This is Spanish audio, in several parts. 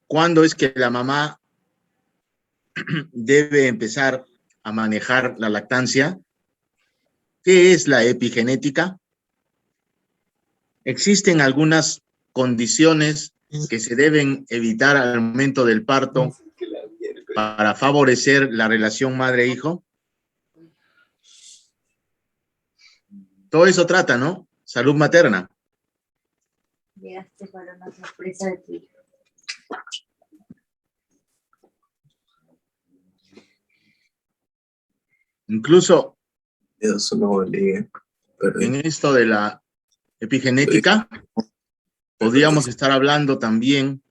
¿Cuándo es que la mamá debe empezar a manejar la lactancia? ¿Qué es la epigenética? Existen algunas condiciones que se deben evitar al momento del parto para favorecer la relación madre-hijo. Todo eso trata, ¿no? Salud materna. Llegaste para una sorpresa de ti. Incluso Eso no valía. en esto de la epigenética, podríamos estar hablando también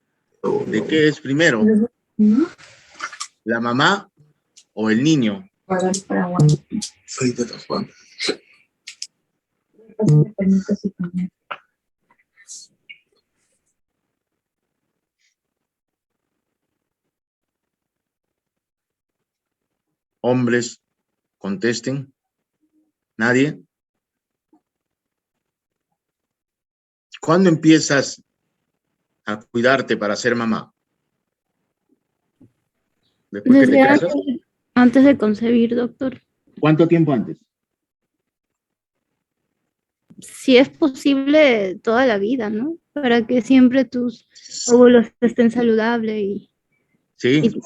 de qué es primero, la mamá o el niño. Soy de los Juan. Hombres, contesten. ¿Nadie? ¿Cuándo empiezas a cuidarte para ser mamá? ¿Después que te Desde casas? antes de concebir, doctor. ¿Cuánto tiempo antes? Si es posible, toda la vida, ¿no? Para que siempre tus óvulos estén saludables y Sí, porque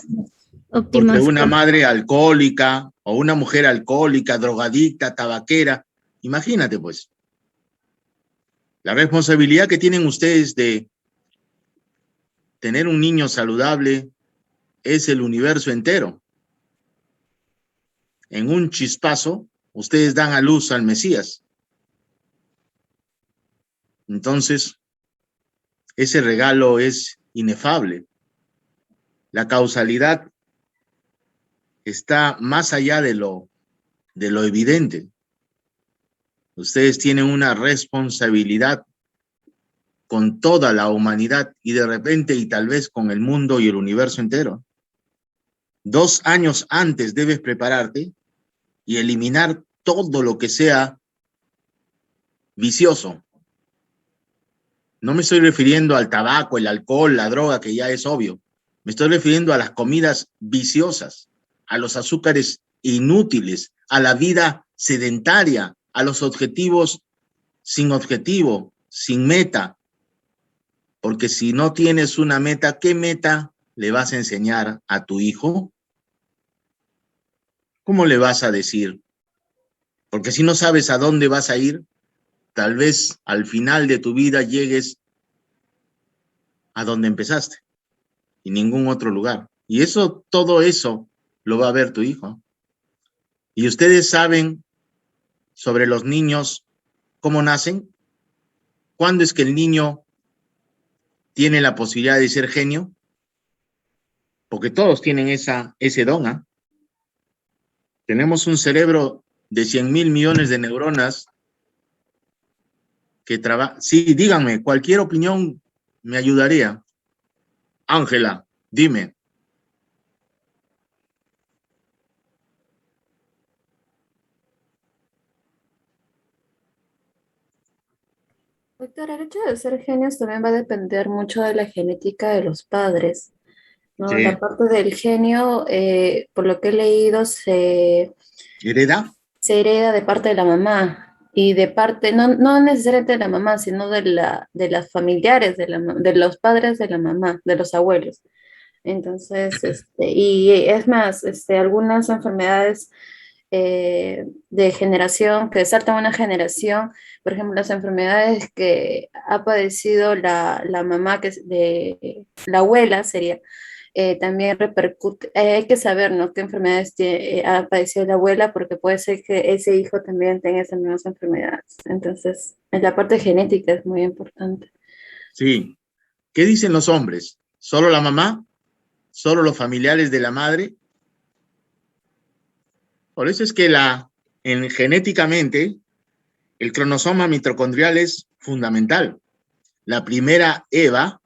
óptimas. una madre alcohólica o una mujer alcohólica, drogadicta, tabaquera, imagínate pues, la responsabilidad que tienen ustedes de tener un niño saludable es el universo entero. En un chispazo, ustedes dan a luz al Mesías. Entonces, ese regalo es inefable. La causalidad está más allá de lo evidente. Ustedes tienen una responsabilidad con toda la humanidad y de repente y tal vez con el mundo y el universo entero. 2 años antes debes prepararte y eliminar todo lo que sea vicioso. No me estoy refiriendo al tabaco, el alcohol, la droga, que ya es obvio. Me estoy refiriendo a las comidas viciosas, a los azúcares inútiles, a la vida sedentaria, a los objetivos sin objetivo, sin meta. Porque si no tienes una meta, ¿qué meta le vas a enseñar a tu hijo? ¿Cómo le vas a decir? Porque si no sabes a dónde vas a ir, tal vez al final de tu vida llegues a donde empezaste y ningún otro lugar. Y eso, todo eso lo va a ver tu hijo. Y ustedes saben sobre los niños cómo nacen. ¿Cuándo es que el niño tiene la posibilidad de ser genio? Porque todos tienen ese don, ¿eh? Tenemos un cerebro de 100.000 millones de neuronas que trabajan. Sí, díganme, cualquier opinión me ayudaría. Ángela, dime. Doctor, el hecho de ser genios también va a depender mucho de la genética de los padres, ¿no? Sí. La parte del genio, por lo que he leído, ¿Hereda? se hereda de parte de la mamá y de parte, no necesariamente de la mamá, sino de las familiares, de los padres de la mamá, de los abuelos. Entonces, y es más, algunas enfermedades de generación, que saltan una generación, por ejemplo, las enfermedades que ha padecido la mamá, la abuela sería, también repercute, hay que saber, ¿no? qué enfermedades ha padecido la abuela, porque puede ser que ese hijo también tenga esas mismas enfermedades. Entonces, en la parte genética es muy importante. Sí. ¿Qué dicen los hombres? ¿Solo la mamá? ¿Solo los familiares de la madre? Por eso es que genéticamente el cronosoma mitocondrial es fundamental. La primera Eva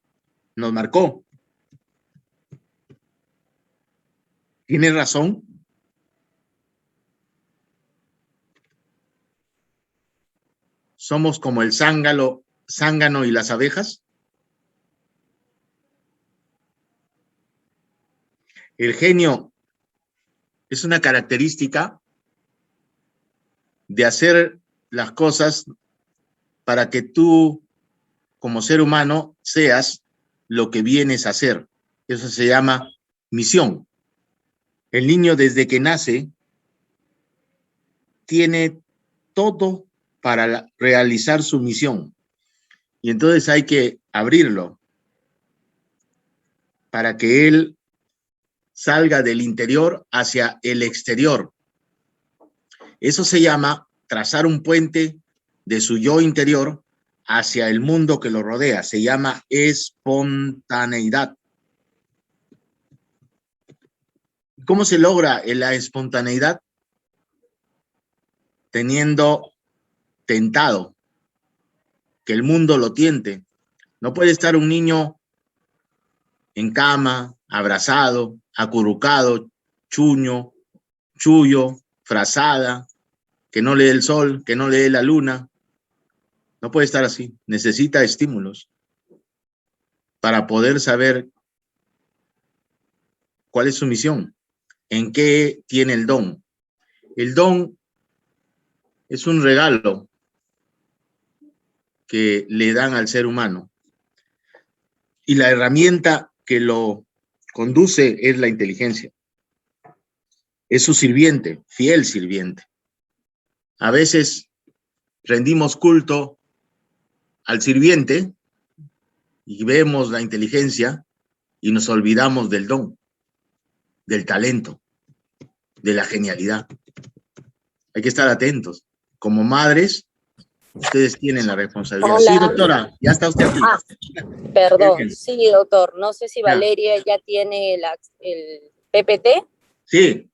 nos marcó. ¿Tiene razón? ¿Somos como el zángano y las abejas? El genio es una característica de hacer las cosas para que tú, como ser humano, seas lo que vienes a ser. Eso se llama misión. El niño, desde que nace, tiene todo para realizar su misión. Y entonces hay que abrirlo para que él salga del interior hacia el exterior. Eso se llama trazar un puente de su yo interior hacia el mundo que lo rodea. Se llama espontaneidad. ¿Cómo se logra la espontaneidad? Teniendo tentado, que el mundo lo tiente. No puede estar un niño en cama, abrazado, acurrucado, chuño, chullo, frazada, que no lee el sol, que no lee la luna. No puede estar así. Necesita estímulos para poder saber cuál es su misión, en qué tiene el don. El don es un regalo que le dan al ser humano. Y la herramienta que lo conduce es la inteligencia. Es su sirviente, fiel sirviente. A veces rendimos culto al sirviente y vemos la inteligencia y nos olvidamos del don, del talento, de la genialidad. Hay que estar atentos. Como madres, ustedes tienen la responsabilidad. Hola. Sí, doctora, ya está usted aquí. Perdón, sí, doctor. No sé si Ya. Valeria ya tiene el PPT. Sí,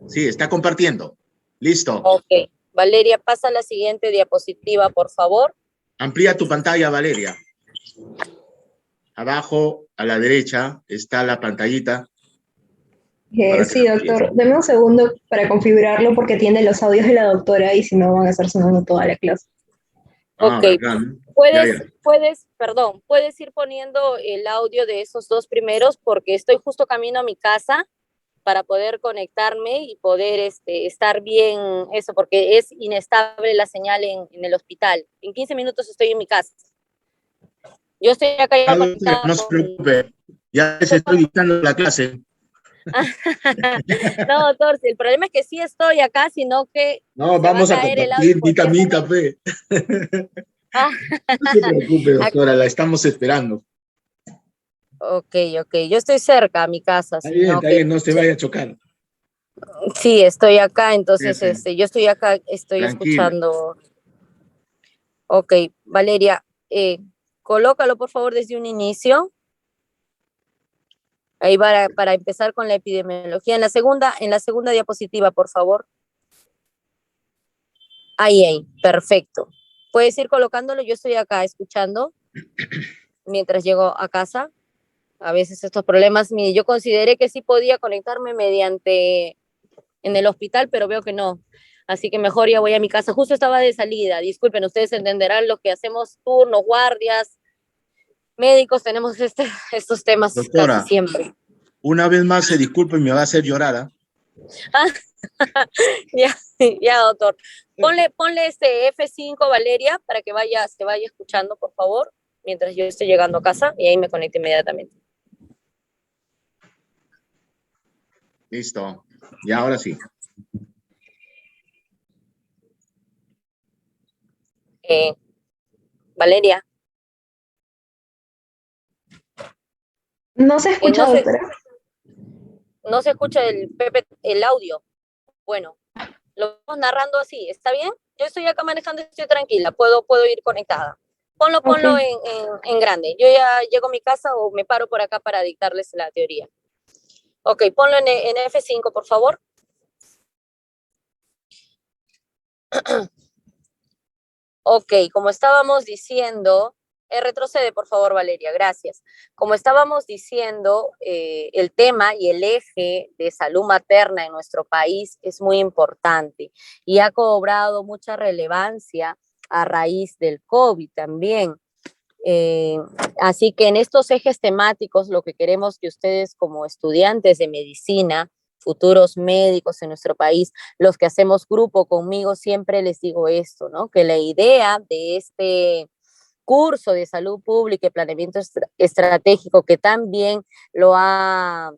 sí, está compartiendo. Listo. Ok. Valeria, pasa a la siguiente diapositiva, por favor. Amplía tu pantalla, Valeria. Abajo, a la derecha, está la pantallita. Para Sí, que la doctor. Deme un segundo para configurarlo porque tiene los audios de la doctora y si no van a estar sonando toda la clase. Ok. Bacán. Puedes ir poniendo el audio de esos dos primeros porque estoy justo camino a mi casa para poder conectarme y poder estar bien eso, porque es inestable la señal en el hospital. En 15 minutos estoy en mi casa. Yo estoy acá ya conectada. No se preocupe, ya les estoy dictando la clase. No, doctor, el problema es que sí estoy acá, sino que No, se vamos va a caer el compartir, audio en cualquier vitamita, momento. fe. Ah. No se preocupe, doctora, la estamos esperando. Ok, yo estoy cerca a mi casa, Está bien, no se vaya a chocar. Sí, estoy acá, entonces Sí. yo estoy acá, estoy Tranquila. escuchando. Ok, Valeria, colócalo por favor desde un inicio. Ahí para empezar con la epidemiología. En la segunda diapositiva, por favor. Ahí, perfecto. Puedes ir colocándolo, yo estoy acá escuchando mientras llego a casa. A veces estos problemas, yo consideré que sí podía conectarme en el hospital, pero veo que no. Así que mejor ya voy a mi casa. Justo estaba de salida. Disculpen, ustedes entenderán los que hacemos turnos, guardias, médicos, tenemos estos temas Doctora, casi siempre. una vez más se disculpe, me va a hacer llorar. Ya, doctor. Ponle este F5, Valeria, para que se vaya escuchando, por favor, mientras yo estoy llegando a casa y ahí me conecto inmediatamente. Listo. Y ahora sí. Valeria. No se escucha, doctora. No se escucha el audio. Bueno, lo vamos narrando así, ¿está bien? Yo estoy acá manejando, estoy tranquila, puedo ir conectada. Ponlo Okay. en grande. Yo ya llego a mi casa o me paro por acá para dictarles la teoría. Ok, ponlo en F5, por favor. Ok, como estábamos diciendo, retrocede por favor, Valeria, gracias. Como estábamos diciendo, el tema y el eje de salud materna en nuestro país es muy importante y ha cobrado mucha relevancia a raíz del COVID también. Eh, Así que en estos ejes temáticos lo que queremos que ustedes como estudiantes de medicina, futuros médicos en nuestro país, los que hacemos grupo conmigo, siempre les digo esto, ¿no? Que la idea de este curso de salud pública y planeamiento estratégico que también lo ha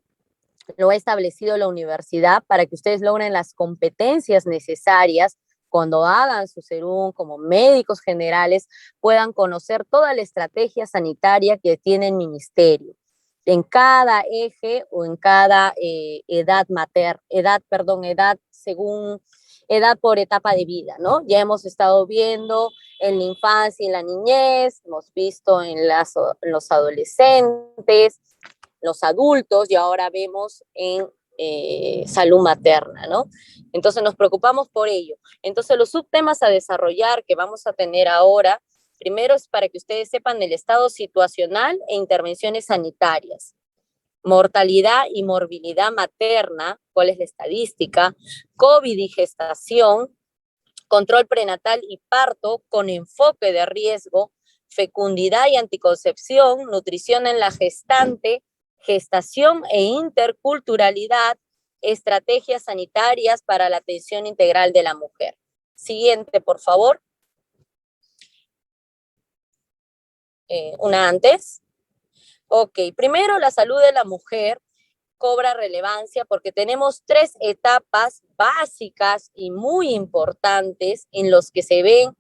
establecido la universidad para que ustedes logren las competencias necesarias cuando hagan su serum como médicos generales, puedan conocer toda la estrategia sanitaria que tiene el ministerio en cada eje o en cada edad según edad por etapa de vida, ¿no? Ya hemos estado viendo en la infancia y en la niñez, hemos visto en los adolescentes, los adultos, y ahora vemos en salud materna, ¿no? Entonces nos preocupamos por ello. Entonces los subtemas a desarrollar que vamos a tener ahora, primero es para que ustedes sepan el estado situacional e intervenciones sanitarias, mortalidad y morbilidad materna, cuál es la estadística, COVID y gestación, control prenatal y parto con enfoque de riesgo, fecundidad y anticoncepción, nutrición en la gestante, gestación e interculturalidad, estrategias sanitarias para la atención integral de la mujer. Siguiente, por favor. Una antes. Ok, primero la salud de la mujer cobra relevancia porque tenemos 3 etapas básicas y muy importantes en los que se ven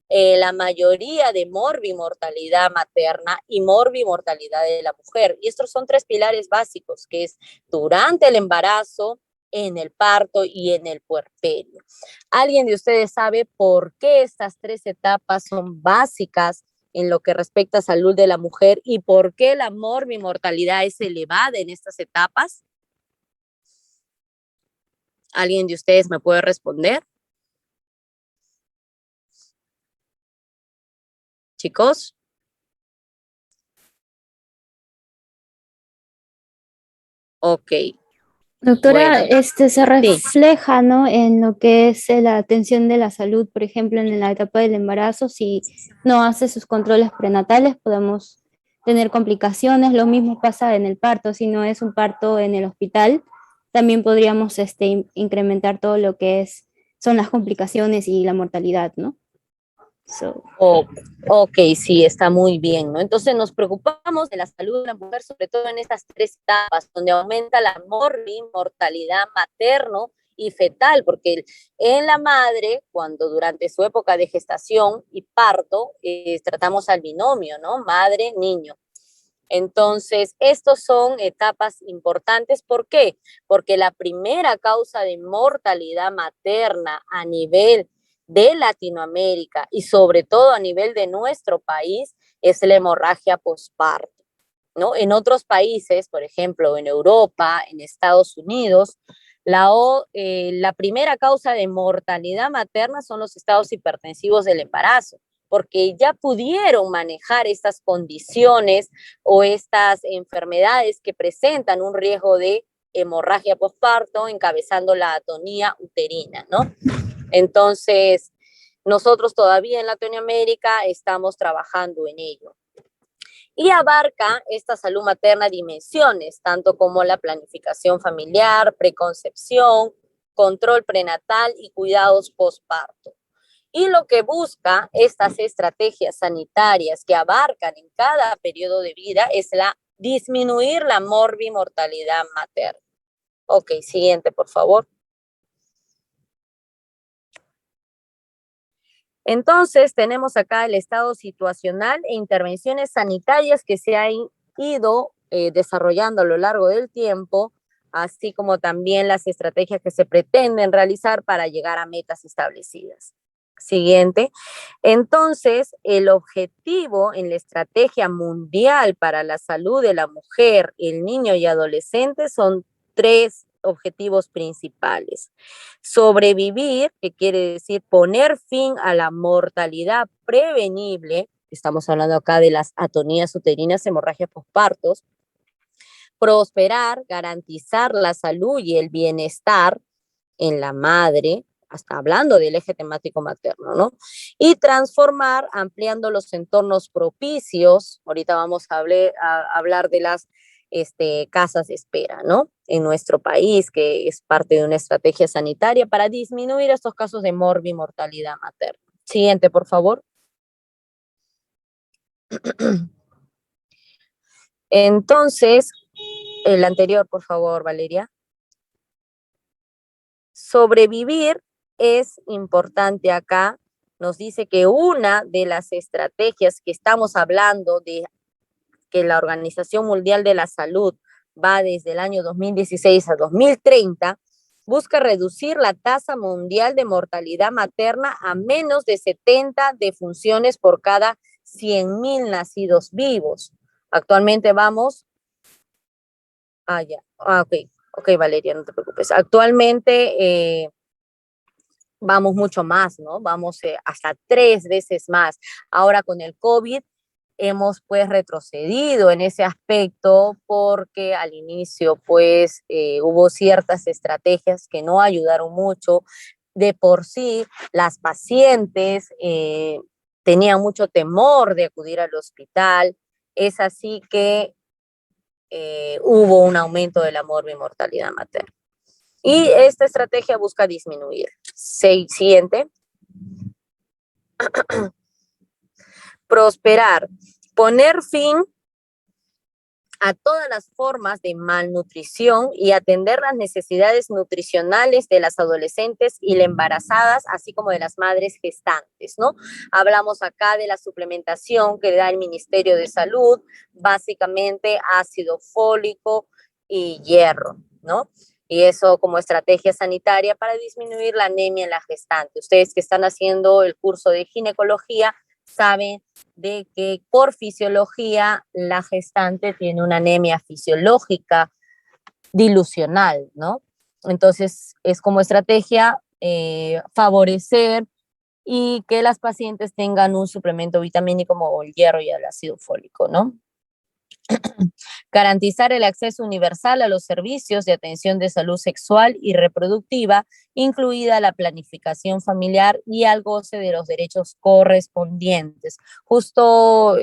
la mayoría de morbimortalidad materna y morbimortalidad de la mujer. Y estos son 3 pilares básicos, que es durante el embarazo, en el parto y en el puerperio. ¿Alguien de ustedes sabe por qué estas 3 etapas son básicas en lo que respecta a salud de la mujer y por qué la morbimortalidad es elevada en estas etapas? ¿Alguien de ustedes me puede responder? Chicos. Ok. Doctora, Bueno, se sí. refleja, ¿no? En lo que es la atención de la salud, por ejemplo, en la etapa del embarazo, si no hace sus controles prenatales, podemos tener complicaciones. Lo mismo pasa en el parto, si no es un parto en el hospital, también podríamos incrementar todo lo que son las complicaciones y la mortalidad, ¿no? Ok, sí, está muy bien, ¿no? Entonces nos preocupamos de la salud de la mujer, sobre todo en estas 3 etapas, donde aumenta la mortalidad materno y fetal, porque en la madre, cuando durante su época de gestación y parto, tratamos al binomio, ¿no? Madre-niño. Entonces, estos son etapas importantes. ¿Por qué? Porque la primera causa de mortalidad materna a nivel de Latinoamérica y sobre todo a nivel de nuestro país es la hemorragia posparto, ¿no? En otros países, por ejemplo, en Europa, en Estados Unidos, la primera causa de mortalidad materna son los estados hipertensivos del embarazo, porque ya pudieron manejar estas condiciones o estas enfermedades que presentan un riesgo de hemorragia posparto, encabezando la atonía uterina, ¿no? Entonces, nosotros todavía en Latinoamérica estamos trabajando en ello. Y abarca esta salud materna dimensiones, tanto como la planificación familiar, preconcepción, control prenatal y cuidados postparto. Y lo que busca estas estrategias sanitarias que abarcan en cada periodo de vida es disminuir la morbimortalidad materna. Ok, siguiente, por favor. Entonces, tenemos acá el estado situacional e intervenciones sanitarias que se han ido desarrollando a lo largo del tiempo, así como también las estrategias que se pretenden realizar para llegar a metas establecidas. Siguiente. Entonces, el objetivo en la estrategia mundial para la salud de la mujer, el niño y adolescente son 3 objetivos principales. Sobrevivir, que quiere decir poner fin a la mortalidad prevenible, estamos hablando acá de las atonías uterinas, hemorragias pospartos. Prosperar, garantizar la salud y el bienestar en la madre hasta hablando del eje temático materno, ¿no? Y transformar, ampliando los entornos propicios. Ahorita vamos a hablar de las casas de espera, ¿no? En nuestro país, que es parte de una estrategia sanitaria para disminuir estos casos de morbimortalidad materna. Siguiente, por favor. Entonces, el anterior, por favor, Valeria. Sobrevivir es importante acá. Nos dice que una de las estrategias que estamos hablando de que la Organización Mundial de la Salud va desde el año 2016 a 2030, busca reducir la tasa mundial de mortalidad materna a menos de 70 defunciones por cada 100.000 nacidos vivos. Actualmente vamos... Ok, Valeria, no te preocupes. Actualmente vamos mucho más, ¿no? Vamos hasta 3 veces más. Ahora con el COVID hemos pues retrocedido en ese aspecto porque al inicio pues hubo ciertas estrategias que no ayudaron mucho. De por sí las pacientes tenían mucho temor de acudir al hospital. Es así que hubo un aumento de la morbimortalidad materna. Y esta estrategia busca disminuir. Siguiente. Prosperar. Poner fin a todas las formas de malnutrición y atender las necesidades nutricionales de las adolescentes y las embarazadas, así como de las madres gestantes, ¿no? Hablamos acá de la suplementación que da el Ministerio de Salud, básicamente ácido fólico y hierro, ¿no? Y eso como estrategia sanitaria para disminuir la anemia en la gestante. Ustedes que están haciendo el curso de ginecología saben de que por fisiología la gestante tiene una anemia fisiológica dilucional, ¿no? Entonces es como estrategia favorecer y que las pacientes tengan un suplemento vitamínico como el hierro y el ácido fólico, ¿no? Garantizar el acceso universal a los servicios de atención de salud sexual y reproductiva, incluida la planificación familiar y al goce de los derechos correspondientes. Justo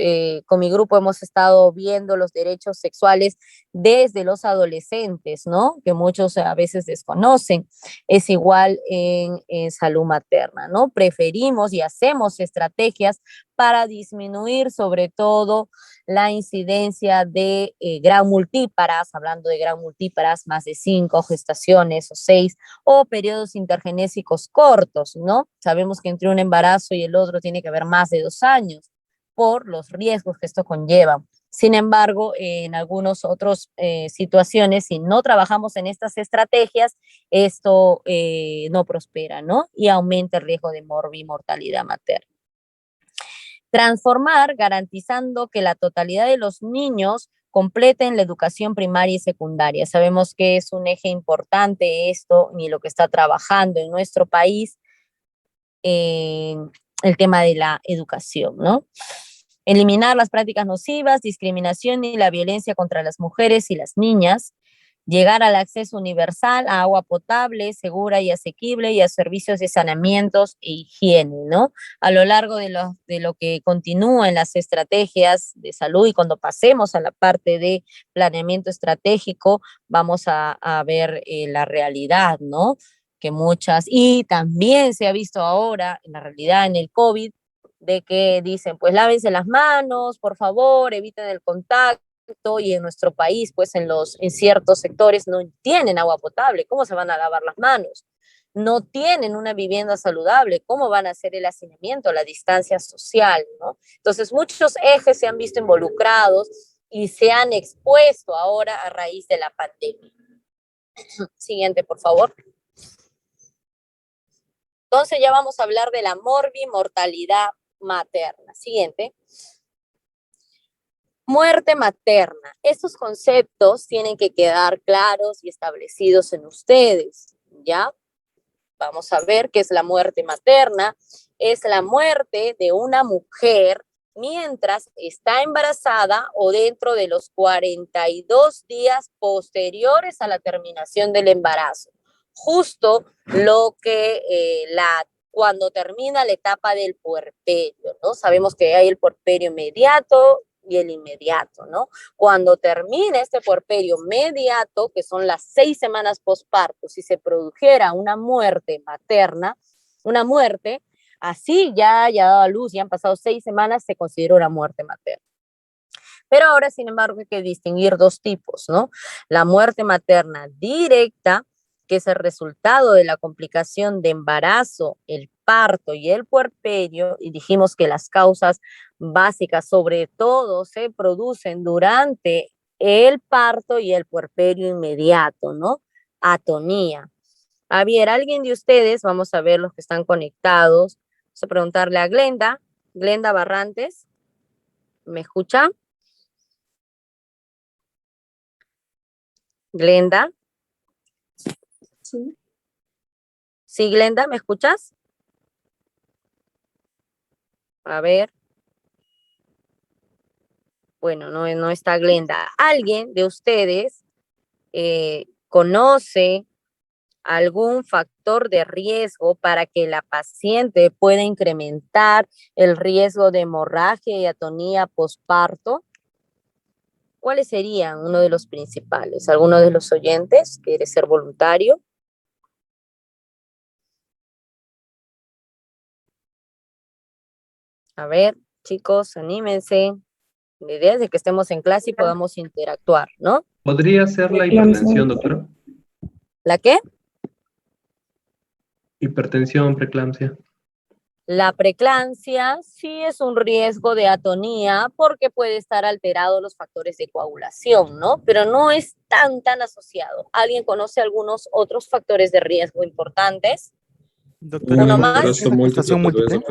con mi grupo hemos estado viendo los derechos sexuales desde los adolescentes, ¿no? Que muchos a veces desconocen. Es igual en salud materna, ¿no? Preferimos y hacemos estrategias para disminuir sobre todo la incidencia de gran multíparas, hablando de gran multíparas, más de 5 gestaciones o 6, o periodos intergenésicos cortos, ¿no? Sabemos que entre un embarazo y el otro tiene que haber más de 2 años por los riesgos que esto conlleva. Sin embargo, en algunas otras situaciones, si no trabajamos en estas estrategias, esto no prospera, ¿no? Y aumenta el riesgo de morbimortalidad materna. Transformar, garantizando que la totalidad de los niños completen la educación primaria y secundaria. Sabemos que es un eje importante esto y lo que está trabajando en nuestro país, el tema de la educación, ¿no? Eliminar las prácticas nocivas, discriminación y la violencia contra las mujeres y las niñas. Llegar al acceso universal a agua potable, segura y asequible y a servicios de saneamientos e higiene, ¿no? A lo largo de lo que continúa en las estrategias de salud y cuando pasemos a la parte de planeamiento estratégico, vamos a ver la realidad, ¿no? Que muchas, y también se ha visto ahora en la realidad en el COVID, de que dicen, pues lávense las manos, por favor, eviten el contacto, y en nuestro país, pues en ciertos sectores no tienen agua potable, ¿cómo se van a lavar las manos? No tienen una vivienda saludable, ¿cómo van a hacer el hacinamiento, la distancia social, ¿no? Entonces muchos ejes se han visto involucrados y se han expuesto ahora a raíz de la pandemia. Siguiente, por favor. Entonces ya vamos a hablar de la morbimortalidad materna. Siguiente. Muerte materna. Estos conceptos tienen que quedar claros y establecidos en ustedes, ¿ya? Vamos a ver qué es la muerte materna. Es la muerte de una mujer mientras está embarazada o dentro de los 42 días posteriores a la terminación del embarazo. justo lo que cuando termina la etapa del puerperio, ¿no? Sabemos que hay el puerperio inmediato y el inmediato, ¿no? Cuando termina este puerperio mediato, que son las 6 semanas posparto, si se produjera una muerte materna, una muerte, así ya haya dado a luz, ya han pasado 6 semanas, se considera una muerte materna. Pero ahora, sin embargo, hay que distinguir dos tipos, ¿no? La muerte materna directa, que es el resultado de la complicación de embarazo, el parto y el puerperio, y dijimos que las causas básicas sobre todo se producen durante el parto y el puerperio inmediato, ¿no? Atonía. A ver, alguien de ustedes, vamos a ver los que están conectados, vamos a preguntarle a Glenda Barrantes, ¿me escucha? Glenda. Sí. Sí, Glenda, ¿me escuchas? A ver. Bueno, no está Glenda. ¿Alguien de ustedes conoce algún factor de riesgo para que la paciente pueda incrementar el riesgo de hemorragia y atonía posparto? ¿Cuáles serían uno de los principales? ¿Alguno de los oyentes quiere ser voluntario? A ver, chicos, anímense. La idea es de que estemos en clase y podamos interactuar, ¿no? ¿Podría ser la hipertensión, doctora? ¿La qué? Hipertensión, preeclampsia. La preeclampsia sí es un riesgo de atonía porque puede estar alterado los factores de coagulación, ¿no? Pero no es tan asociado. ¿Alguien conoce algunos otros factores de riesgo importantes? Doctora, ¿Uno más? gestación múltiple.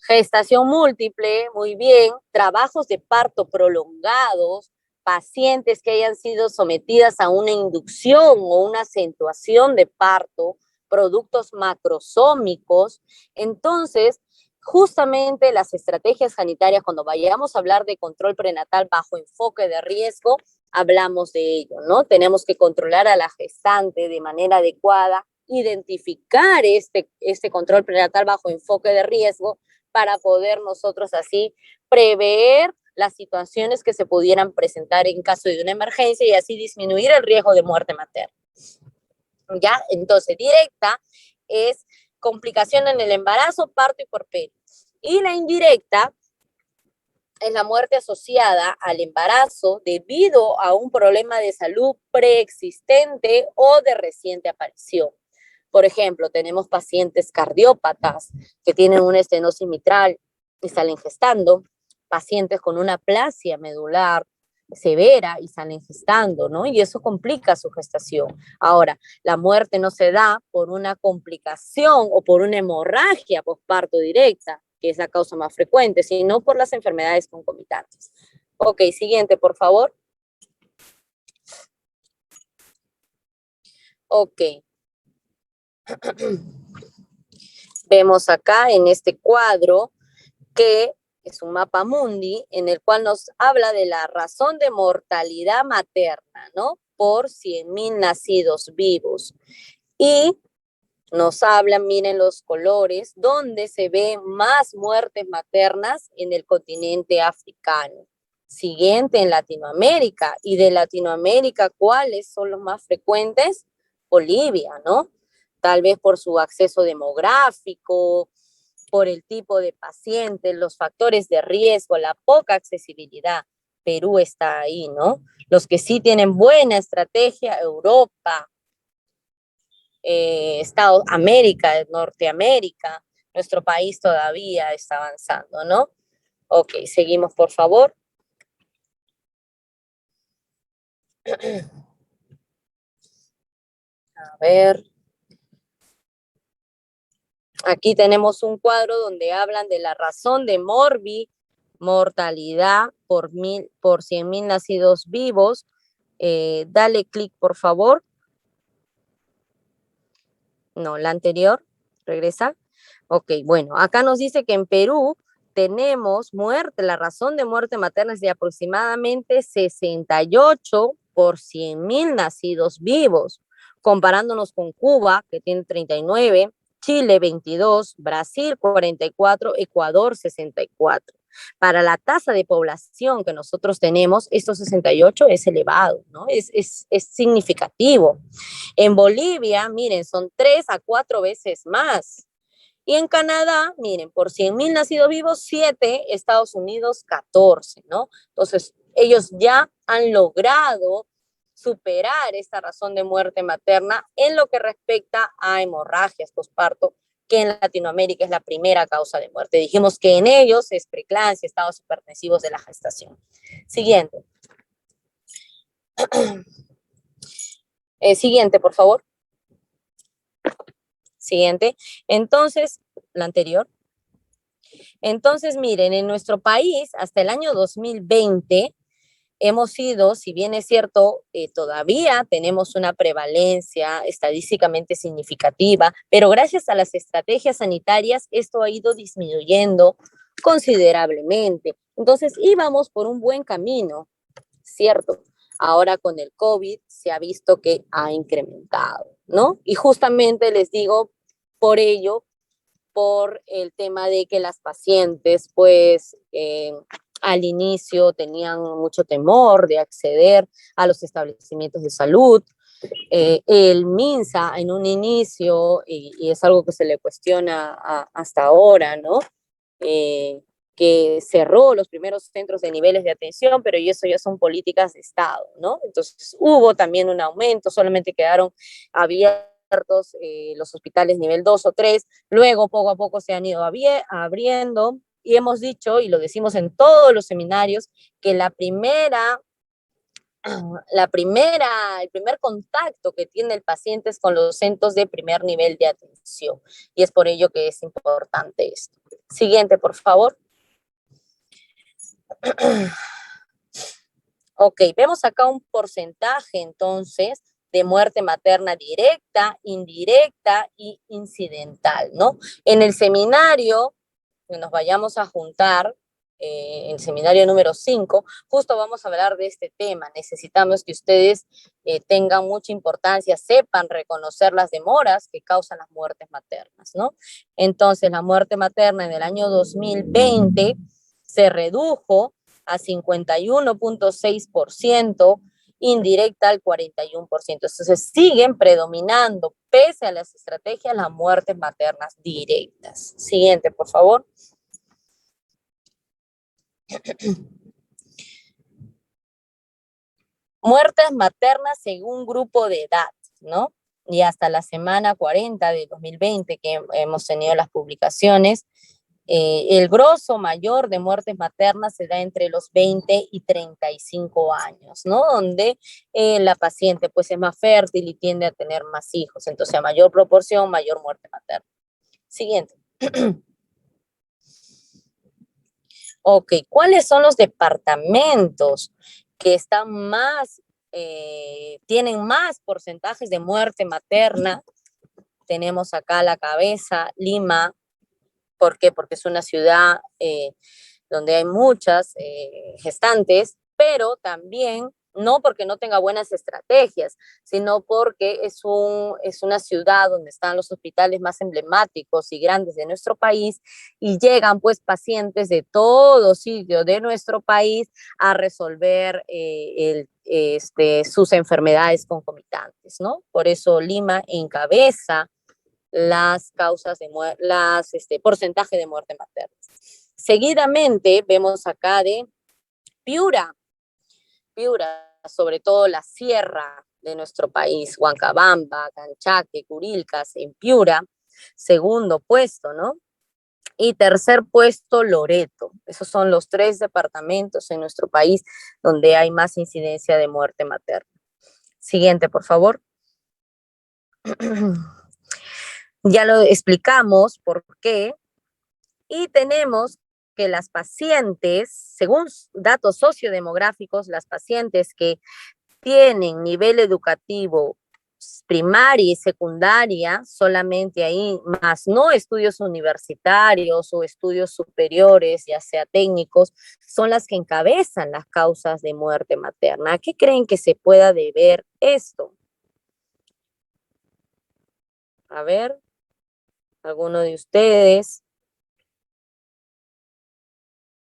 Gestación múltiple, muy bien. Trabajos de parto prolongados, pacientes que hayan sido sometidas a una inducción o una acentuación de parto, productos macrosómicos. Entonces, justamente las estrategias sanitarias, cuando vayamos a hablar de control prenatal bajo enfoque de riesgo, hablamos de ello, ¿no? Tenemos que controlar a la gestante de manera adecuada, identificar este control prenatal bajo enfoque de riesgo para poder nosotros así prever las situaciones que se pudieran presentar en caso de una emergencia y así disminuir el riesgo de muerte materna. ¿Ya? Entonces, directa es complicación en el embarazo, parto y puerperio. Y la indirecta es la muerte asociada al embarazo debido a un problema de salud preexistente o de reciente aparición. Por ejemplo, tenemos pacientes cardiópatas que tienen una estenosis mitral y salen gestando, pacientes con una aplasia medular severa y salen gestando, ¿no? Y eso complica su gestación. Ahora, la muerte no se da por una complicación o por una hemorragia posparto directa, que es la causa más frecuente, sino por las enfermedades concomitantes. Ok, siguiente, por favor. Ok. Vemos acá en este cuadro que es un mapa mundi en el cual nos habla de la razón de mortalidad materna, ¿no? Por 100.000 nacidos vivos. Y nos hablan, miren los colores, donde se ven más muertes maternas en el continente africano. Siguiente en Latinoamérica. Y de Latinoamérica, ¿cuáles son los más frecuentes? Bolivia, ¿no? Tal vez por su acceso demográfico, por el tipo de pacientes, los factores de riesgo, la poca accesibilidad. Perú está ahí, ¿no? Los que sí tienen buena estrategia, Europa, Estados América, Norteamérica, nuestro país todavía está avanzando, ¿no? Ok, seguimos, por favor. A ver. Aquí tenemos un cuadro donde hablan de la razón de mortalidad por 100.000 nacidos vivos. Dale clic, por favor. No, la anterior. Regresa. Ok, bueno, acá nos dice que en Perú tenemos la razón de muerte materna es de aproximadamente 68 por 100.000 nacidos vivos. comparándonos con Cuba, que tiene 39, Chile 22, Brasil 44, Ecuador 64. Para la tasa de población que nosotros tenemos, estos 68 es elevado, ¿no? Es significativo. En Bolivia, miren, son 3 a 4 veces más. Y en Canadá, miren, por 100.000 nacidos vivos, 7, Estados Unidos 14, ¿no? Entonces, ellos ya han logrado superar esta razón de muerte materna en lo que respecta a hemorragias postparto, que en Latinoamérica es la primera causa de muerte. Dijimos que en ellos es preeclampsia, estados hipertensivos de la gestación. Siguiente. Siguiente, por favor. Siguiente. Entonces, la anterior. Entonces, miren, en nuestro país, hasta el año 2020, hemos sido, si bien es cierto, todavía tenemos una prevalencia estadísticamente significativa, pero gracias a las estrategias sanitarias, esto ha ido disminuyendo considerablemente. Entonces, íbamos por un buen camino, ¿cierto? Ahora con el COVID se ha visto que ha incrementado, ¿no? Y justamente les digo, por ello, por el tema de que las pacientes, pues, al inicio tenían mucho temor de acceder a los establecimientos de salud. El MINSA en un inicio, y es algo que se le cuestiona hasta ahora, ¿no? Que cerró los primeros centros de niveles de atención, pero eso ya son políticas de Estado, ¿no? Entonces hubo también un aumento, solamente quedaron abiertos los hospitales nivel 2 o 3, luego poco a poco se han ido abriendo y hemos dicho, y lo decimos en todos los seminarios, que el primer contacto que tiene el paciente es con los centros de primer nivel de atención y es por ello que es importante esto. Siguiente, por favor. Ok, vemos acá un porcentaje entonces de muerte materna directa, indirecta y incidental, ¿no? En el seminario que nos vayamos a juntar, el seminario número 5, justo vamos a hablar de este tema. Necesitamos que ustedes tengan mucha importancia, sepan reconocer las demoras que causan las muertes maternas, ¿no? Entonces, la muerte materna en el año 2020 se redujo a 51.6%, indirecta al 41%. Entonces siguen predominando, pese a las estrategias, las muertes maternas directas. Siguiente, por favor. Muertes maternas según grupo de edad, ¿no? Y hasta la semana 40 de 2020 que hemos tenido las publicaciones, el grosso mayor de muertes maternas se da entre los 20 y 35 años, ¿no? Donde la paciente pues es más fértil y tiende a tener más hijos. Entonces, a mayor proporción, mayor muerte materna. Siguiente. Ok, ¿cuáles son los departamentos que están más, tienen más porcentajes de muerte materna? Tenemos acá a la cabeza Lima. ¿Por qué? Porque es una ciudad donde hay muchas gestantes, pero también no porque no tenga buenas estrategias, sino porque es una ciudad donde están los hospitales más emblemáticos y grandes de nuestro país y llegan pues pacientes de todo sitio de nuestro país a resolver sus enfermedades concomitantes, ¿no? Por eso Lima encabeza las causas de muerte, porcentaje de muerte materna. Seguidamente vemos acá de Piura, sobre todo la sierra de nuestro país, Huancabamba, Canchaque, Curilcas, en Piura, segundo puesto, ¿no? Y tercer puesto, Loreto. Esos son los 3 departamentos en nuestro país donde hay más incidencia de muerte materna. Siguiente, por favor. Ya lo explicamos por qué. Y tenemos que las pacientes, según datos sociodemográficos, las pacientes que tienen nivel educativo primaria y secundaria, solamente ahí, más no estudios universitarios o estudios superiores, ya sea técnicos, son las que encabezan las causas de muerte materna. ¿A qué creen que se pueda deber esto? A ver, alguno de ustedes.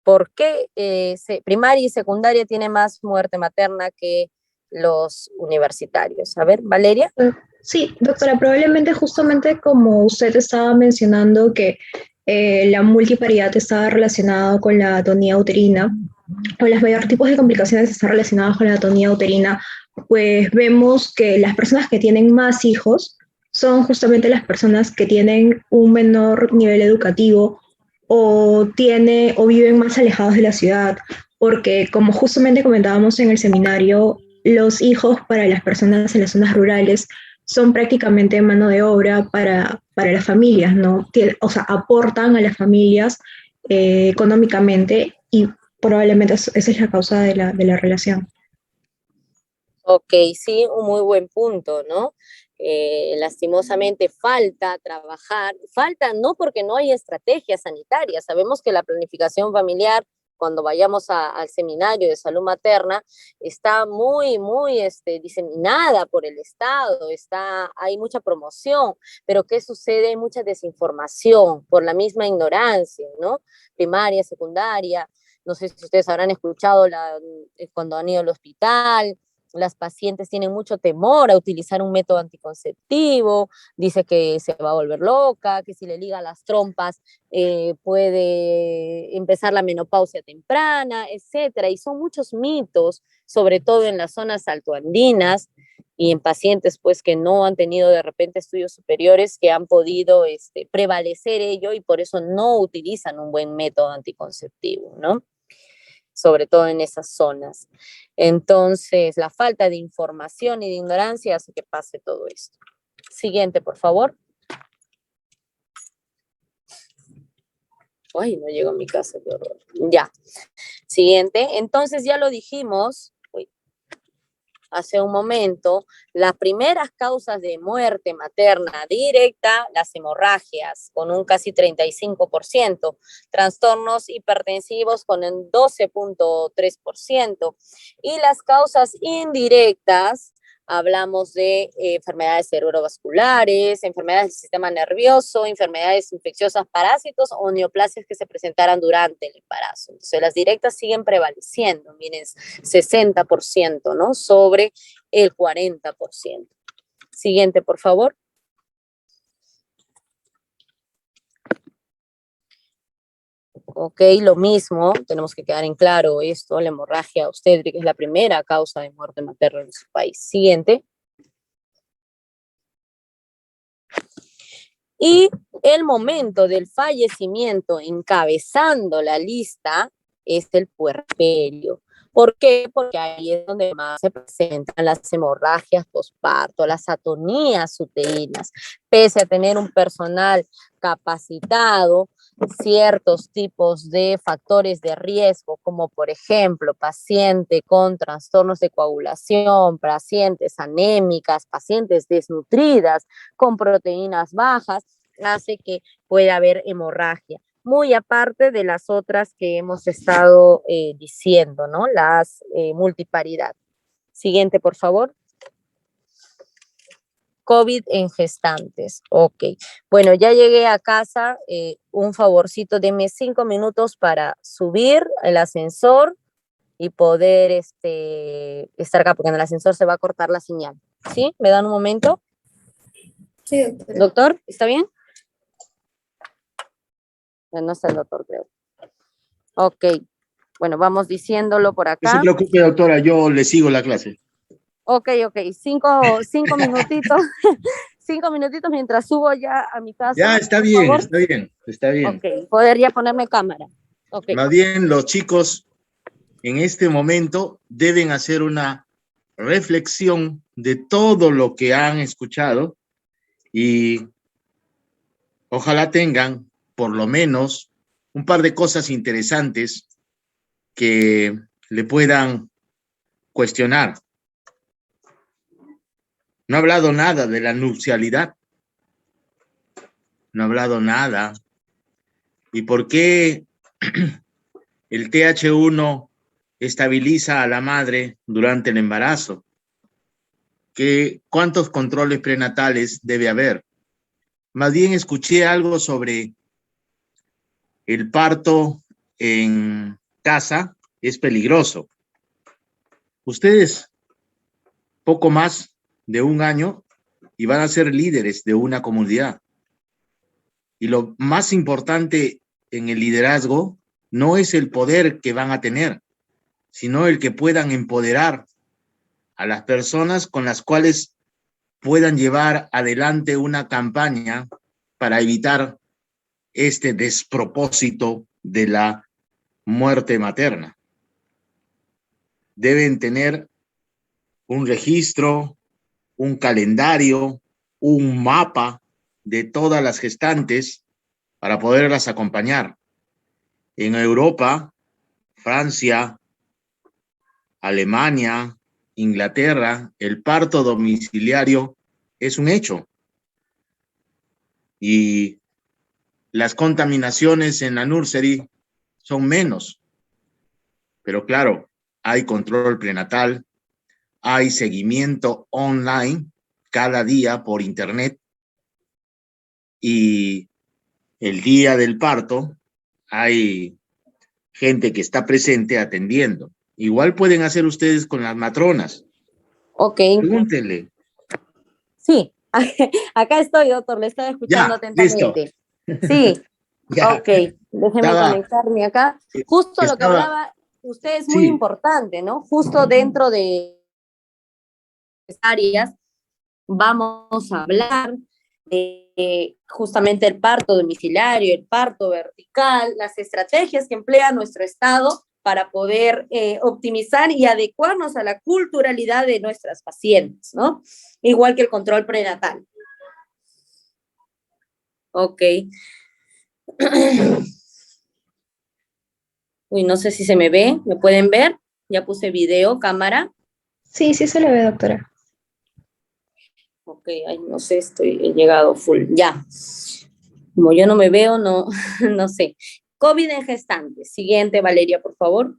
¿Por qué primaria y secundaria tiene más muerte materna que los universitarios? A ver, Valeria. Sí, doctora, probablemente justamente como usted estaba mencionando que la multiparidad estaba relacionada con la atonía uterina, o los mayores tipos de complicaciones están relacionadas con la atonía uterina, pues vemos que las personas que tienen más hijos son justamente las personas que tienen un menor nivel educativo o viven más alejados de la ciudad, porque como justamente comentábamos en el seminario, los hijos para las personas en las zonas rurales son prácticamente mano de obra para las familias, ¿no? O sea, aportan a las familias económicamente y probablemente esa es la causa de la relación. Ok, sí, un muy buen punto, ¿no? Lastimosamente falta trabajar, falta no porque no hay estrategias sanitarias, sabemos que la planificación familiar, cuando vayamos al seminario de salud materna, está muy diseminada por el Estado, hay mucha promoción, pero ¿qué sucede? Hay mucha desinformación por la misma ignorancia, ¿no? Primaria, secundaria, no sé si ustedes habrán escuchado cuando han ido al hospital. Las pacientes tienen mucho temor a utilizar un método anticonceptivo, dice que se va a volver loca, que si le liga las trompas puede empezar la menopausia temprana, etcétera. Y son muchos mitos, sobre todo en las zonas altoandinas y en pacientes pues que no han tenido de repente estudios superiores que han podido prevalecer ello y por eso no utilizan un buen método anticonceptivo, ¿no? Sobre todo en esas zonas. Entonces, la falta de información y de ignorancia hace que pase todo esto. Siguiente, por favor. Ay, no llego a mi casa, qué horror. Ya. Siguiente. Entonces, ya lo dijimos hace un momento, las primeras causas de muerte materna directa, las hemorragias, con un casi 35%, trastornos hipertensivos con un 12.3%, y las causas indirectas, hablamos de enfermedades cerebrovasculares, enfermedades del sistema nervioso, enfermedades infecciosas, parásitos o neoplasias que se presentaran durante el embarazo. Entonces, las directas siguen prevaleciendo, miren, 60%, ¿no? Sobre el 40%. Siguiente, por favor. Ok, lo mismo, tenemos que quedar en claro esto, la hemorragia obstétrica es la primera causa de muerte materna en nuestro país. Siguiente. Y el momento del fallecimiento encabezando la lista es el puerperio. ¿Por qué? Porque ahí es donde más se presentan las hemorragias posparto, las atonías uterinas. Pese a tener un personal capacitado, ciertos tipos de factores de riesgo, como por ejemplo, paciente con trastornos de coagulación, pacientes anémicas, pacientes desnutridas, con proteínas bajas, hace que pueda haber hemorragia. Muy aparte de las otras que hemos estado diciendo, ¿no? Las multiparidad. Siguiente, por favor. COVID en gestantes. Ok. Bueno, ya llegué a casa. Un favorcito, denme 5 minutos para subir el ascensor y poder estar acá, porque en el ascensor se va a cortar la señal. ¿Sí? ¿Me dan un momento? Sí, doctora. Doctor, ¿está bien? No está el doctor, creo. Ok. Bueno, vamos diciéndolo por acá. No se preocupe, doctora, yo le sigo la clase. Ok. 5 minutitos. 5 minutitos mientras subo ya a mi casa. Ya, está bien, está bien. Ok, poder ya ponerme cámara. Okay. Más bien, los chicos en este momento deben hacer una reflexión de todo lo que han escuchado y ojalá tengan por lo menos un par de cosas interesantes que le puedan cuestionar. No ha hablado nada de la nupcialidad. No ha hablado nada. ¿Y por qué el TH1 estabiliza a la madre durante el embarazo? ¿Cuántos controles prenatales debe haber? Más bien escuché algo sobre el parto en casa es peligroso. Ustedes, poco más de un año, y van a ser líderes de una comunidad. Y lo más importante en el liderazgo no es el poder que van a tener, sino el que puedan empoderar a las personas con las cuales puedan llevar adelante una campaña para evitar este despropósito de la muerte materna. Deben tener un registro, un calendario, un mapa de todas las gestantes para poderlas acompañar. En Europa, Francia, Alemania, Inglaterra, el parto domiciliario es un hecho. Y las contaminaciones en la nursery son menos. Pero claro, hay control prenatal, hay seguimiento online cada día por internet, y el día del parto hay gente que está presente atendiendo. Igual pueden hacer ustedes con las matronas. Ok. Pregúntenle. Sí, acá estoy, doctor, le estaba escuchando atentamente. Listo. Sí, Ya. ok, déjeme conectarme acá. Justo lo que hablaba usted es muy importante, ¿no? Justo dentro de áreas vamos a hablar de justamente el parto domiciliario, el parto vertical, las estrategias que emplea nuestro Estado para poder optimizar y adecuarnos a la culturalidad de nuestras pacientes, ¿no? Igual que el control prenatal. Ok. Uy, no sé si se me ve, ¿me pueden ver? Ya puse video, cámara. Sí, sí se le ve, doctora. Ok, ay, no sé, he llegado full, ya. Como yo no me veo, no, no sé. COVID en gestantes. Siguiente, Valeria, por favor.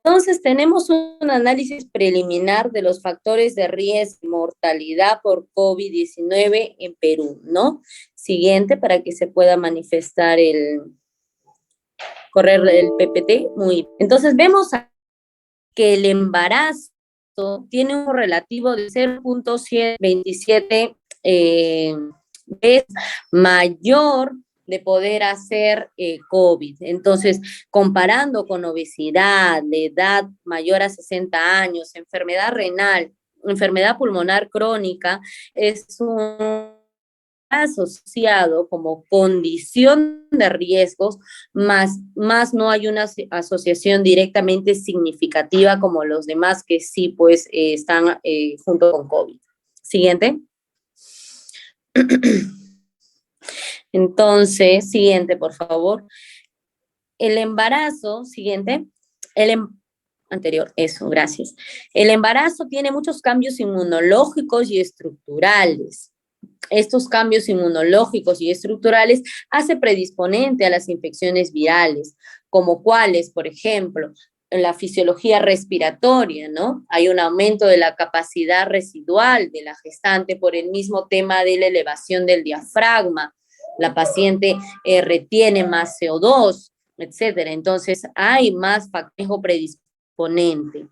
Entonces, tenemos un análisis preliminar de los factores de riesgo y mortalidad por COVID-19 en Perú, ¿no? Siguiente, para que se pueda manifestar correr el PPT. Muy bien. Entonces, vemos que el embarazo tiene un relativo de 0.27 veces mayor de poder hacer COVID. Entonces, comparando con obesidad, de edad mayor a 60 años, enfermedad renal, enfermedad pulmonar crónica, es un asociado como condición de riesgos, más no hay una asociación directamente significativa como los demás que sí pues están junto con COVID. Siguiente. Entonces, siguiente, por favor. El embarazo, siguiente. Anterior, eso, gracias. El embarazo tiene muchos cambios inmunológicos y estructurales. Estos cambios inmunológicos y estructurales hace predisponente a las infecciones virales, como cuáles, por ejemplo, en la fisiología respiratoria, ¿no? Hay un aumento de la capacidad residual de la gestante por el mismo tema de la elevación del diafragma. La paciente retiene más CO2, etcétera. Entonces, hay más factor predisponente.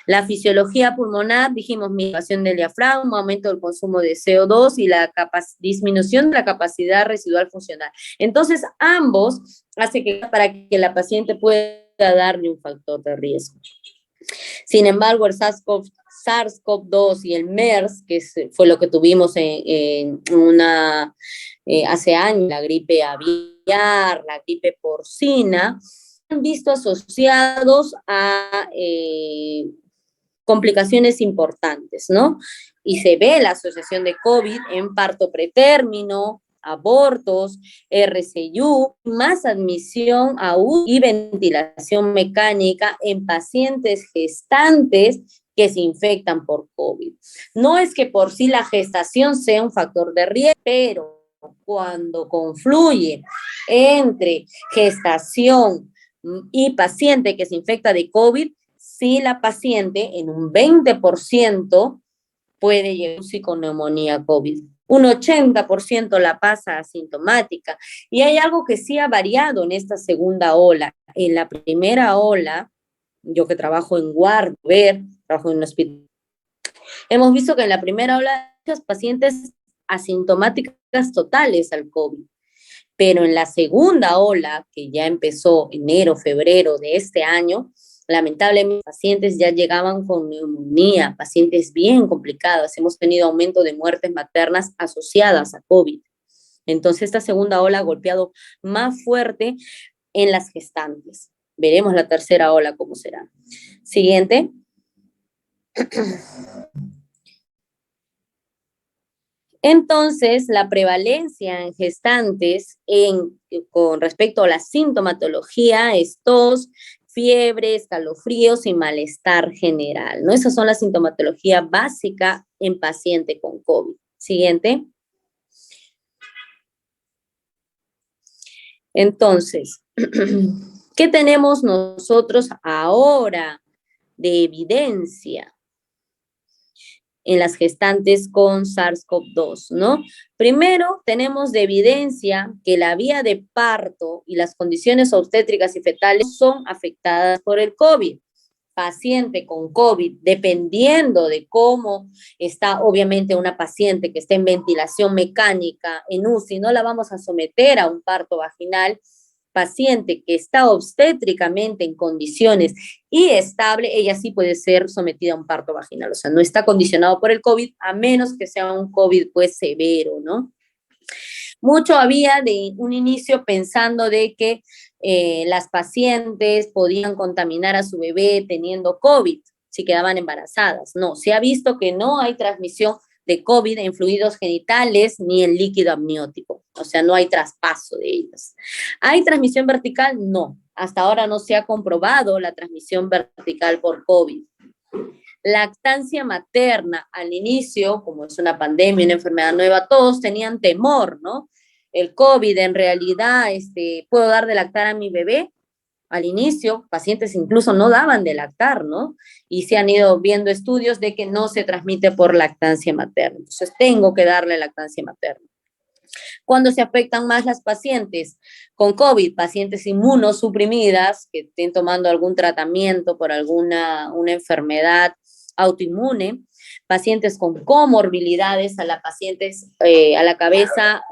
La fisiología pulmonar, dijimos, elevación del diafragma, aumento del consumo de CO2 y la disminución de la capacidad residual funcional. Entonces, ambos hacen que para que la paciente pueda darle un factor de riesgo. Sin embargo, el SARS-CoV-2 y el MERS, que fue lo que tuvimos hace años, la gripe aviar, la gripe porcina, han visto asociados a complicaciones importantes, ¿no? Y se ve la asociación de COVID en parto pretérmino, abortos, RCU, más admisión a UCI y ventilación mecánica en pacientes gestantes que se infectan por COVID. No es que por sí la gestación sea un factor de riesgo, pero cuando confluye entre gestación y paciente que se infecta de COVID, si la paciente en un 20% puede llegar con neumonía COVID. Un 80% la pasa asintomática. Y hay algo que sí ha variado en esta segunda ola. En la primera ola, yo que trabajo en guardia, trabajo en un hospital, hemos visto que en la primera ola muchos pacientes asintomáticas totales al COVID. Pero en la segunda ola, que ya empezó enero, febrero de este año, lamentablemente pacientes ya llegaban con neumonía, pacientes bien complicados. Hemos tenido aumento de muertes maternas asociadas a COVID. Entonces esta segunda ola ha golpeado más fuerte en las gestantes. Veremos la tercera ola cómo será. Siguiente. Entonces, la prevalencia en gestantes con respecto a la sintomatología es tos, fiebre, escalofríos y malestar general, ¿no? Esas son la sintomatología básica en paciente con COVID. Siguiente. Entonces, ¿qué tenemos nosotros ahora de evidencia en las gestantes con SARS-CoV-2, ¿no? Primero, tenemos de evidencia que la vía de parto y las condiciones obstétricas y fetales son afectadas por el COVID. Paciente con COVID, dependiendo de cómo está, obviamente, una paciente que está en ventilación mecánica, en UCI, no la vamos a someter a un parto vaginal. Paciente que está obstétricamente en condiciones y estable, ella sí puede ser sometida a un parto vaginal, o sea, no está condicionado por el COVID, a menos que sea un COVID pues severo, ¿no? Mucho había de un inicio pensando de que las pacientes podían contaminar a su bebé teniendo COVID si quedaban embarazadas. No, se ha visto que no hay transmisión de COVID en fluidos genitales ni en líquido amniótico, o sea, no hay traspaso de ellos. ¿Hay transmisión vertical? No, hasta ahora no se ha comprobado la transmisión vertical por COVID. Lactancia materna, al inicio, como es una pandemia, una enfermedad nueva, todos tenían temor, ¿no? El COVID, en realidad, ¿puedo dar de lactar a mi bebé? Al inicio, pacientes incluso no daban de lactar, ¿no? Y se han ido viendo estudios de que no se transmite por lactancia materna. Entonces, tengo que darle lactancia materna. Cuando se afectan más las pacientes con COVID, pacientes inmunosuprimidas que estén tomando algún tratamiento por una enfermedad autoinmune, pacientes con comorbilidades, a la cabeza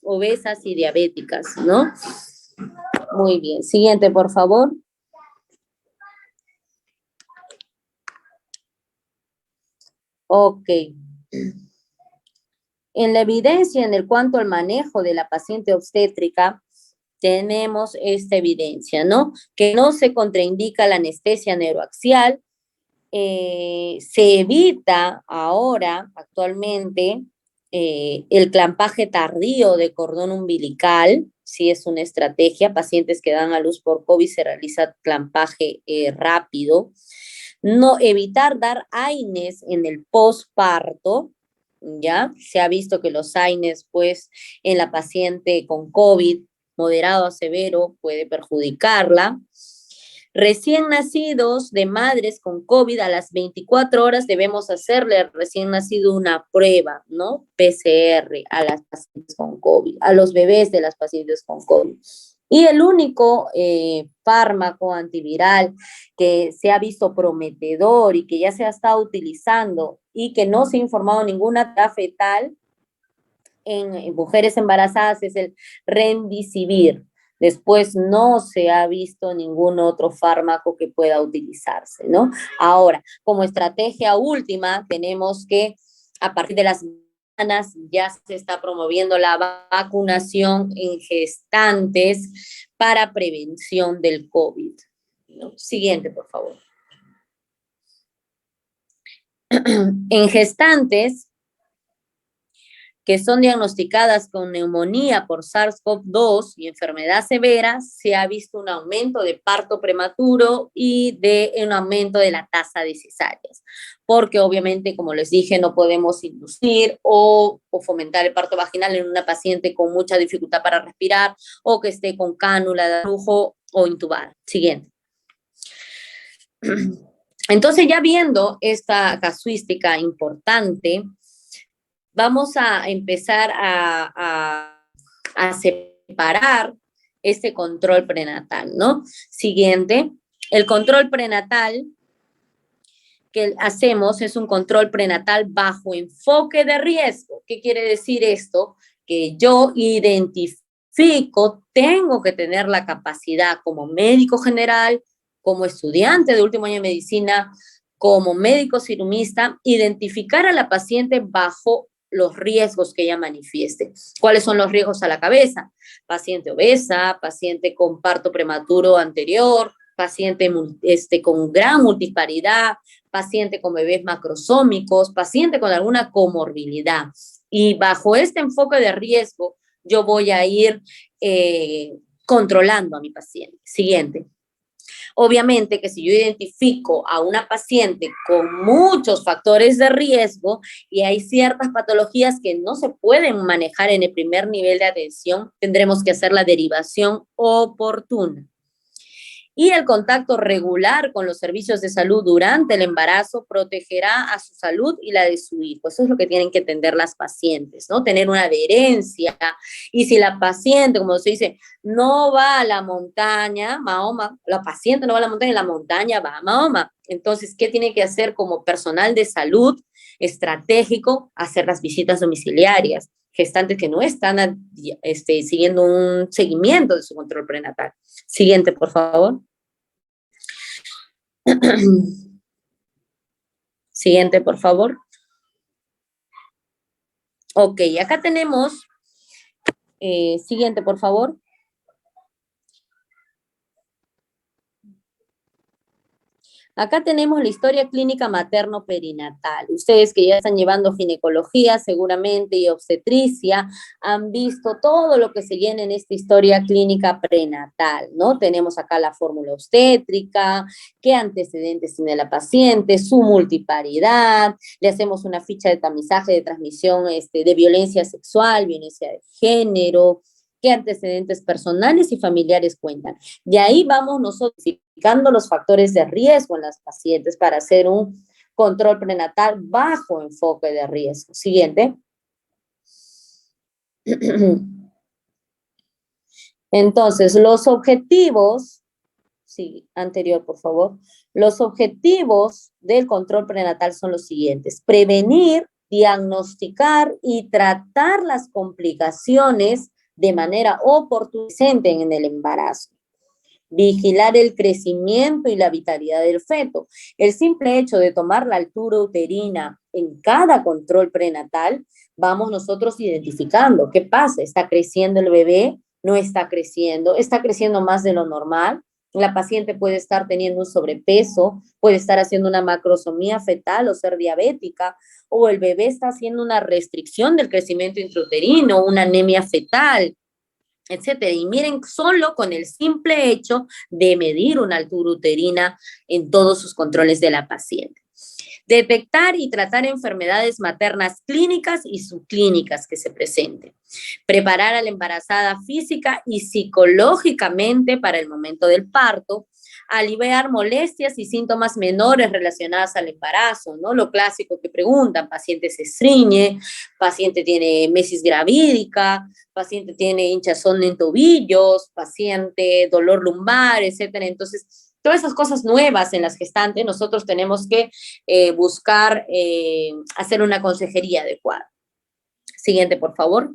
obesas y diabéticas, ¿no? Muy bien. Siguiente, por favor. Ok. En la evidencia en cuanto al manejo de la paciente obstétrica, tenemos esta evidencia, ¿no? Que no se contraindica la anestesia neuroaxial, se evita ahora, actualmente, el clampaje tardío de cordón umbilical, sí es una estrategia. Pacientes que dan a luz por COVID se realiza clampaje rápido. No evitar dar AINES en el posparto, ¿ya? Se ha visto que los AINES, pues, en la paciente con COVID, moderado a severo, puede perjudicarla. Recién nacidos de madres con COVID, a las 24 horas debemos hacerle al recién nacido una prueba, ¿no? PCR a las pacientes con COVID, a los bebés de las pacientes con COVID. Y el único fármaco antiviral que se ha visto prometedor y que ya se ha estado utilizando y que no se ha informado ninguna tasa fetal en mujeres embarazadas es el Remdesivir. Después no se ha visto ningún otro fármaco que pueda utilizarse, ¿no? Ahora, como estrategia última, tenemos que a partir de las semanas ya se está promoviendo la vacunación en gestantes para prevención del COVID, ¿no? Siguiente, por favor. En gestantes que son diagnosticadas con neumonía por SARS-CoV-2 y enfermedad severa, se ha visto un aumento de parto prematuro y un aumento de la tasa de cesáreas, porque obviamente, como les dije, no podemos inducir o fomentar el parto vaginal en una paciente con mucha dificultad para respirar o que esté con cánula de flujo o intubada. Siguiente. Entonces, ya viendo esta casuística importante, vamos a empezar a separar este control prenatal, ¿no? Siguiente, el control prenatal que hacemos es un control prenatal bajo enfoque de riesgo. ¿Qué quiere decir esto? Que yo identifico, tengo que tener la capacidad como médico general, como estudiante de último año de medicina, como médico cirujista, identificar a la paciente bajo los riesgos que ella manifieste. ¿Cuáles son los riesgos a la cabeza? Paciente obesa, paciente con parto prematuro anterior, paciente con gran multiparidad, paciente con bebés macrosómicos, paciente con alguna comorbilidad. Y bajo este enfoque de riesgo, yo voy a ir controlando a mi paciente. Siguiente. Obviamente que si yo identifico a una paciente con muchos factores de riesgo y hay ciertas patologías que no se pueden manejar en el primer nivel de atención, tendremos que hacer la derivación oportuna. Y el contacto regular con los servicios de salud durante el embarazo protegerá a su salud y la de su hijo. Eso es lo que tienen que entender las pacientes, ¿no? Tener una adherencia. Y si la paciente, como se dice, no va a la montaña, Mahoma, la paciente no va a la montaña va a Mahoma. Entonces, ¿qué tiene que hacer como personal de salud estratégico? Hacer las visitas domiciliarias. Gestantes que no están siguiendo un seguimiento de su control prenatal. Siguiente, por favor. Siguiente, por favor. Ok, acá tenemos, siguiente, por favor. Acá tenemos la historia clínica materno-perinatal. Ustedes que ya están llevando ginecología seguramente y obstetricia han visto todo lo que se llena en esta historia clínica prenatal, ¿no? Tenemos acá la fórmula obstétrica, qué antecedentes tiene la paciente, su multiparidad, le hacemos una ficha de tamizaje de transmisión de violencia sexual, violencia de género, qué antecedentes personales y familiares cuentan. Y ahí vamos nosotros identificando los factores de riesgo en las pacientes para hacer un control prenatal bajo enfoque de riesgo. Siguiente. Entonces, los objetivos, sí, anterior, por favor. Los objetivos del control prenatal son los siguientes: prevenir, diagnosticar y tratar las complicaciones de manera oportuna en el embarazo. Vigilar el crecimiento y la vitalidad del feto. El simple hecho de tomar la altura uterina en cada control prenatal, vamos nosotros identificando qué pasa. ¿Está creciendo el bebé? ¿No está creciendo? ¿Está creciendo más de lo normal? La paciente puede estar teniendo un sobrepeso, puede estar haciendo una macrosomía fetal o ser diabética, o el bebé está haciendo una restricción del crecimiento intrauterino, una anemia fetal, etcétera. Y miren, solo con el simple hecho de medir una altura uterina en todos sus controles de la paciente. Detectar y tratar enfermedades maternas clínicas y subclínicas que se presenten. Preparar a la embarazada física y psicológicamente para el momento del parto. Aliviar molestias y síntomas menores relacionados al embarazo, ¿no? Lo clásico que preguntan: paciente se estriñe, paciente tiene mesis gravídica, paciente tiene hinchazón en tobillos, paciente dolor lumbar, etcétera. Entonces, todas esas cosas nuevas en las gestantes, nosotros tenemos que buscar hacer una consejería adecuada. Siguiente, por favor.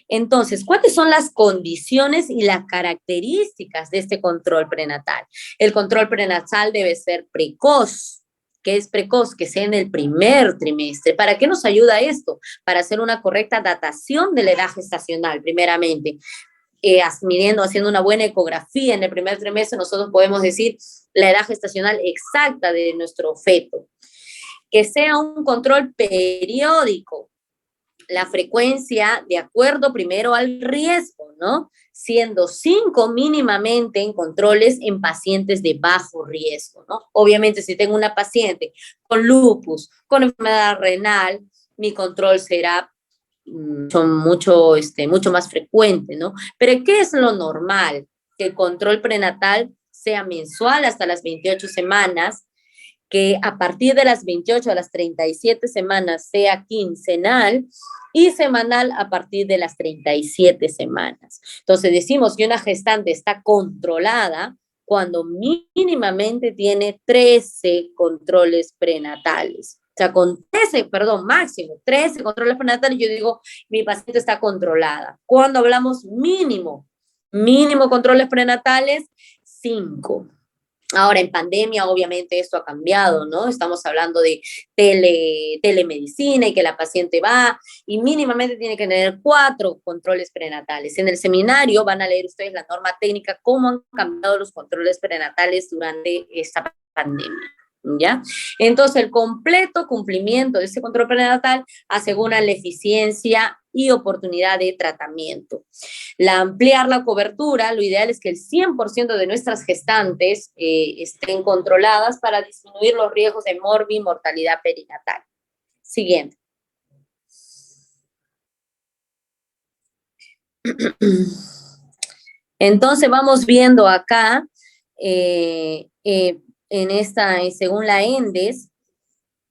Entonces, ¿cuáles son las condiciones y las características de este control prenatal? El control prenatal debe ser precoz. ¿Qué es precoz? Que sea en el primer trimestre. ¿Para qué nos ayuda esto? Para hacer una correcta datación de la edad gestacional, primeramente. Haciendo una buena ecografía en el primer trimestre, nosotros podemos decir la edad gestacional exacta de nuestro feto. Que sea un control periódico. La frecuencia de acuerdo primero al riesgo, ¿no? Siendo 5 mínimamente en controles en pacientes de bajo riesgo, ¿no? Obviamente, si tengo una paciente con lupus, con enfermedad renal, mi control será mucho más frecuente, ¿no? Pero ¿qué es lo normal? que el control prenatal sea mensual hasta las 28 semanas, que a partir de las 28 a las 37 semanas sea quincenal y semanal a partir de las 37 semanas. Entonces decimos que una gestante está controlada cuando mínimamente tiene 13 controles prenatales. O sea, con 13, perdón, máximo 13 controles prenatales, yo digo, mi paciente está controlada. Cuando hablamos mínimo controles prenatales, 5. Ahora, en pandemia, obviamente, esto ha cambiado, ¿no? Estamos hablando de telemedicina y que la paciente va y mínimamente tiene que tener 4 controles prenatales. En el seminario van a leer ustedes la norma técnica, cómo han cambiado los controles prenatales durante esta pandemia, ¿ya? Entonces, el completo cumplimiento de ese control prenatal asegura la eficiencia y oportunidad de tratamiento. Ampliar la cobertura, lo ideal es que el 100% de nuestras gestantes estén controladas para disminuir los riesgos de mortalidad perinatal. Siguiente. Entonces vamos viendo acá, según la ENDES,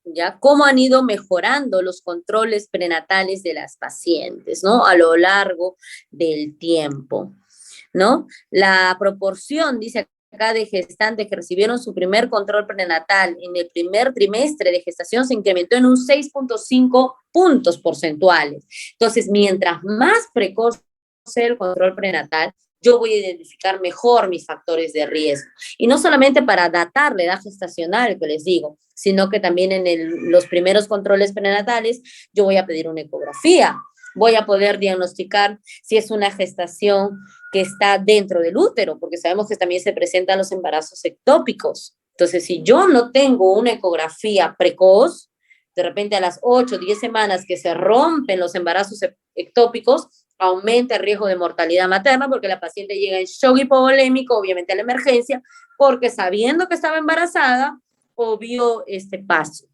¿ya? Cómo han ido mejorando los controles prenatales de las pacientes, ¿no? A lo largo del tiempo, ¿no? La proporción, dice acá, de gestantes que recibieron su primer control prenatal en el primer trimestre de gestación se incrementó en un 6.5 puntos porcentuales. Entonces, mientras más precoz sea el control prenatal, yo voy a identificar mejor mis factores de riesgo. Y no solamente para datar la edad gestacional, que les digo, sino que también en los primeros controles prenatales yo voy a pedir una ecografía. Voy a poder diagnosticar si es una gestación que está dentro del útero, porque sabemos que también se presentan los embarazos ectópicos. Entonces, si yo no tengo una ecografía precoz, de repente a las 8 o 10 semanas que se rompen los embarazos ectópicos, aumenta el riesgo de mortalidad materna porque la paciente llega en shock hipovolémico, obviamente a la emergencia, porque sabiendo que estaba embarazada, obvió este paso.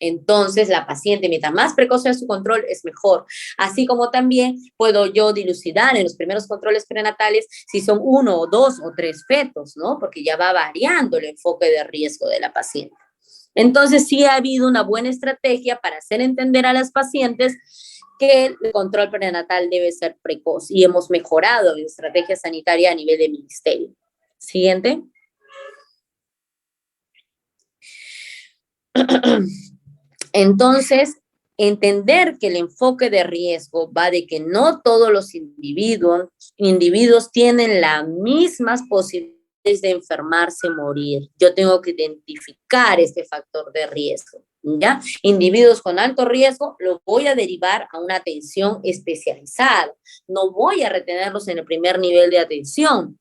Entonces, la paciente, mientras más precoz sea su control, es mejor. Así como también puedo yo dilucidar en los primeros controles prenatales si son 1 o 2 o 3 fetos, ¿no? Porque ya va variando el enfoque de riesgo de la paciente. Entonces, sí ha habido una buena estrategia para hacer entender a las pacientes que el control prenatal debe ser precoz y hemos mejorado en estrategia sanitaria a nivel de ministerio. Siguiente. Entonces, entender que el enfoque de riesgo va de que no todos los individuos tienen las mismas posibilidades de enfermarse y morir. Yo tengo que identificar este factor de riesgo, ¿ya? Individuos con alto riesgo los voy a derivar a una atención especializada. No voy a retenerlos en el primer nivel de atención,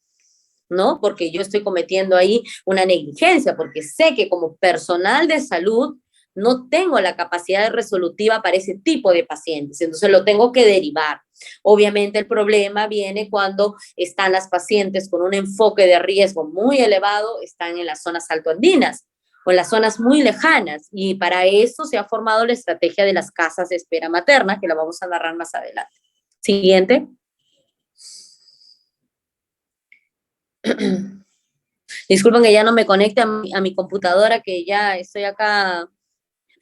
¿no? Porque yo estoy cometiendo ahí una negligencia, porque sé que como personal de salud no tengo la capacidad resolutiva para ese tipo de pacientes, entonces lo tengo que derivar. Obviamente el problema viene cuando están las pacientes con un enfoque de riesgo muy elevado, están en las zonas altoandinas o en las zonas muy lejanas, y para eso se ha formado la estrategia de las casas de espera materna, que la vamos a narrar más adelante. Siguiente. Disculpen que ya no me conecte a mi computadora, que ya estoy acá,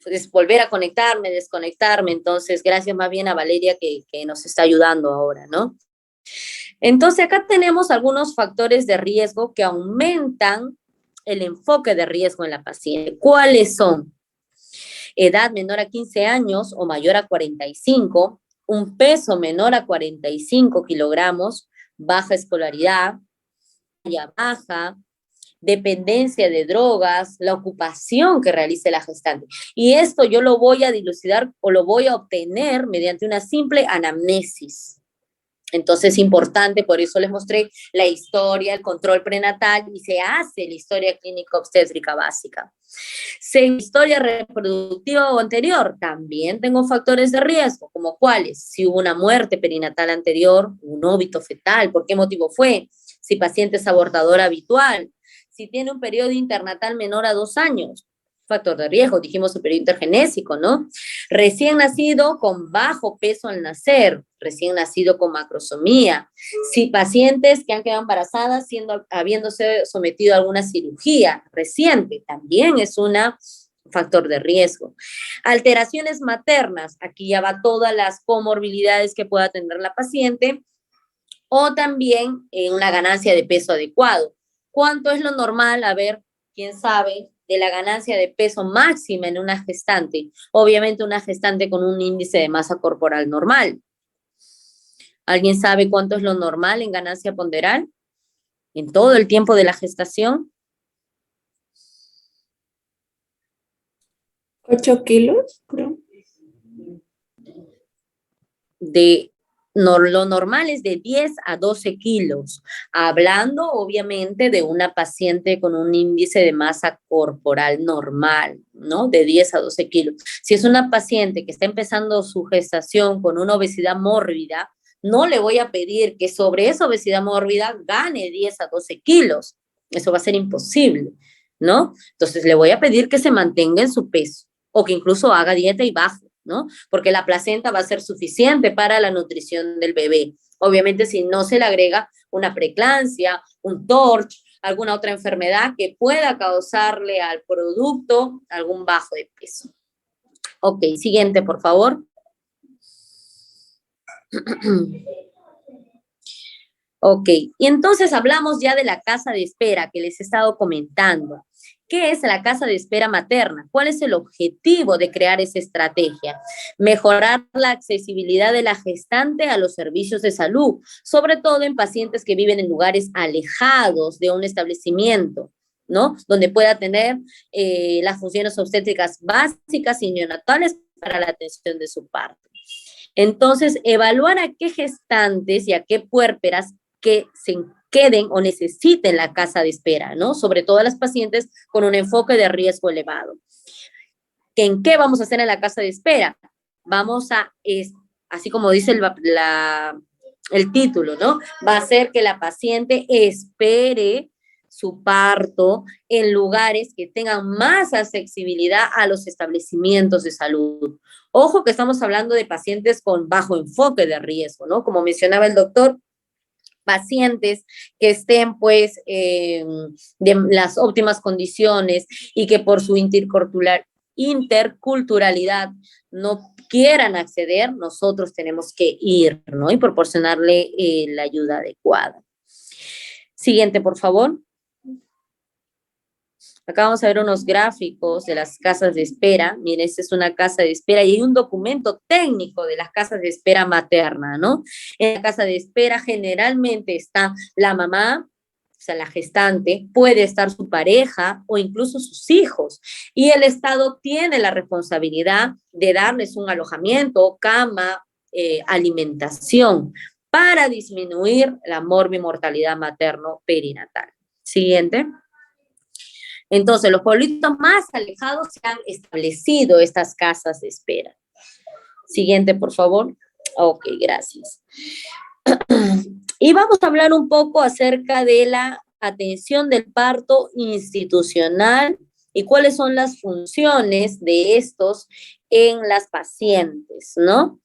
pues, volver a conectarme, desconectarme. Entonces, gracias más bien a Valeria que nos está ayudando ahora, ¿no? Entonces, acá tenemos algunos factores de riesgo que aumentan el enfoque de riesgo en la paciente. ¿Cuáles son? Edad menor a 15 años o mayor a 45, un peso menor a 45 kilogramos, baja escolaridad, talla baja, dependencia de drogas, la ocupación que realice la gestante. Y esto yo lo voy a dilucidar o lo voy a obtener mediante una simple anamnesis. Entonces es importante, por eso les mostré la historia, el control prenatal, y se hace la historia clínica obstétrica básica. Historia reproductiva o anterior, también tengo factores de riesgo, como cuáles: si hubo una muerte perinatal anterior, un óbito fetal, ¿por qué motivo fue? Si paciente es abortadora habitual, si tiene un periodo internatal menor a 2 años, factor de riesgo, dijimos superior intergenésico, ¿no? Recién nacido con bajo peso al nacer, recién nacido con macrosomía, si pacientes que han quedado embarazadas habiéndose sometido a alguna cirugía reciente, también es un factor de riesgo. Alteraciones maternas, aquí ya va todas las comorbilidades que pueda tener la paciente, o también una ganancia de peso adecuado. ¿Cuánto es lo normal? A ver, ¿quién sabe? De la ganancia de peso máxima en una gestante. Obviamente una gestante con un índice de masa corporal normal. ¿Alguien sabe cuánto es lo normal en ganancia ponderal? En todo el tiempo de la gestación. 8 kilos, creo. Lo normal es de 10 a 12 kilos, hablando obviamente de una paciente con un índice de masa corporal normal, ¿no? De 10 a 12 kilos. Si es una paciente que está empezando su gestación con una obesidad mórbida, no le voy a pedir que sobre esa obesidad mórbida gane 10 a 12 kilos. Eso va a ser imposible, ¿no? Entonces le voy a pedir que se mantenga en su peso o que incluso haga dieta y baje, ¿no? Porque la placenta va a ser suficiente para la nutrición del bebé. Obviamente, si no se le agrega una preeclampsia, un TORCH, alguna otra enfermedad que pueda causarle al producto algún bajo de peso. Ok, siguiente, por favor. Ok, y entonces hablamos ya de la casa de espera que les he estado comentando. ¿Qué es la casa de espera materna? ¿Cuál es el objetivo de crear esa estrategia? Mejorar la accesibilidad de la gestante a los servicios de salud, sobre todo en pacientes que viven en lugares alejados de un establecimiento, ¿no? Donde pueda tener las funciones obstétricas básicas y neonatales para la atención de su parto. Entonces, evaluar a qué gestantes y a qué puérperas que se queden o necesiten la casa de espera, ¿no? Sobre todo a las pacientes con un enfoque de riesgo elevado. ¿En qué vamos a hacer en la casa de espera? Vamos a, así como dice el título, ¿no? Va a hacer que la paciente espere su parto en lugares que tengan más accesibilidad a los establecimientos de salud. Ojo que estamos hablando de pacientes con bajo enfoque de riesgo, ¿no? Como mencionaba el doctor, pacientes que estén pues de las óptimas condiciones y que por su interculturalidad no quieran acceder, nosotros tenemos que ir, ¿no? Y proporcionarle la ayuda adecuada. Siguiente, por favor. Acá vamos a ver unos gráficos de las casas de espera. Miren, esta es una casa de espera y hay un documento técnico de las casas de espera materna, ¿no? En la casa de espera generalmente está la mamá, o sea, la gestante, puede estar su pareja o incluso sus hijos. Y el Estado tiene la responsabilidad de darles un alojamiento, cama, alimentación, para disminuir la morbimortalidad materno-perinatal. Siguiente. Entonces, los pueblitos más alejados se han establecido estas casas de espera. Siguiente, por favor. Ok, gracias. Y vamos a hablar un poco acerca de la atención del parto institucional y cuáles son las funciones de estos en las pacientes, ¿no?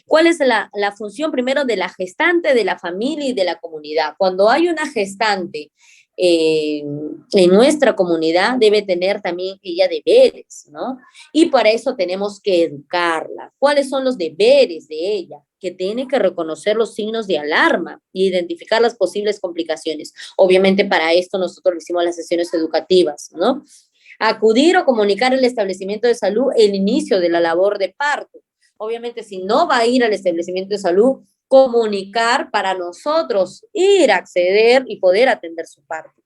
¿Cuál es la función primero de la gestante, de la familia y de la comunidad? Cuando hay una gestante en nuestra comunidad, debe tener también ella deberes, ¿no? Y para eso tenemos que educarla. ¿Cuáles son los deberes de ella? Que tiene que reconocer los signos de alarma e identificar las posibles complicaciones. Obviamente para esto nosotros hicimos las sesiones educativas, ¿no? Acudir o comunicar al establecimiento de salud el inicio de la labor de parto. Obviamente si no va a ir al establecimiento de salud, comunicar para nosotros ir a acceder y poder atender su parto.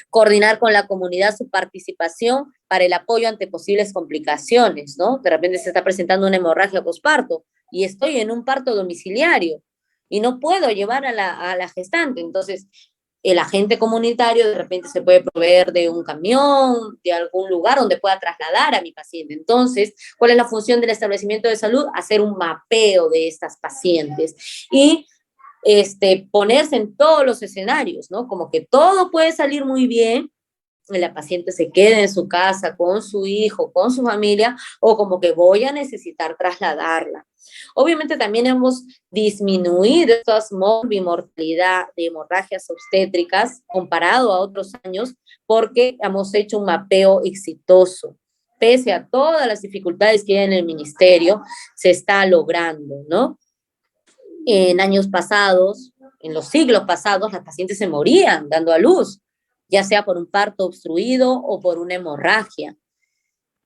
Coordinar con la comunidad su participación para el apoyo ante posibles complicaciones, ¿no? De repente se está presentando una hemorragia posparto y estoy en un parto domiciliario y no puedo llevar a la gestante. Entonces, el agente comunitario de repente se puede proveer de un camión, de algún lugar donde pueda trasladar a mi paciente. Entonces, ¿cuál es la función del establecimiento de salud? Hacer un mapeo de estas pacientes y ponerse en todos los escenarios, ¿no? Como que todo puede salir muy bien la paciente se quede en su casa con su hijo, con su familia, o como que voy a necesitar trasladarla. Obviamente también hemos disminuido esta morbimortalidad de hemorragias obstétricas comparado a otros años porque hemos hecho un mapeo exitoso. Pese a todas las dificultades que hay en el ministerio, se está logrando, ¿no? En años pasados, en los siglos pasados, las pacientes se morían dando a luz, ya sea por un parto obstruido o por una hemorragia.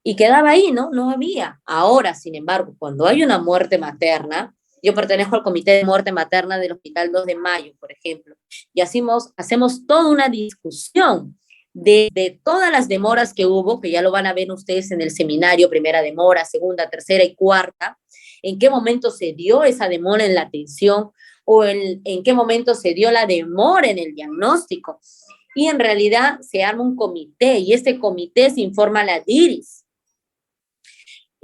Y quedaba ahí, ¿no? No había. Ahora, sin embargo, cuando hay una muerte materna, yo pertenezco al Comité de Muerte Materna del Hospital 2 de Mayo, por ejemplo, y hacemos toda una discusión de todas las demoras que hubo, que ya lo van a ver ustedes en el seminario, primera demora, segunda, tercera y cuarta, en qué momento se dio esa demora en la atención o en qué momento se dio la demora en el diagnóstico. Y en realidad se arma un comité y este comité se informa a la DIRIS.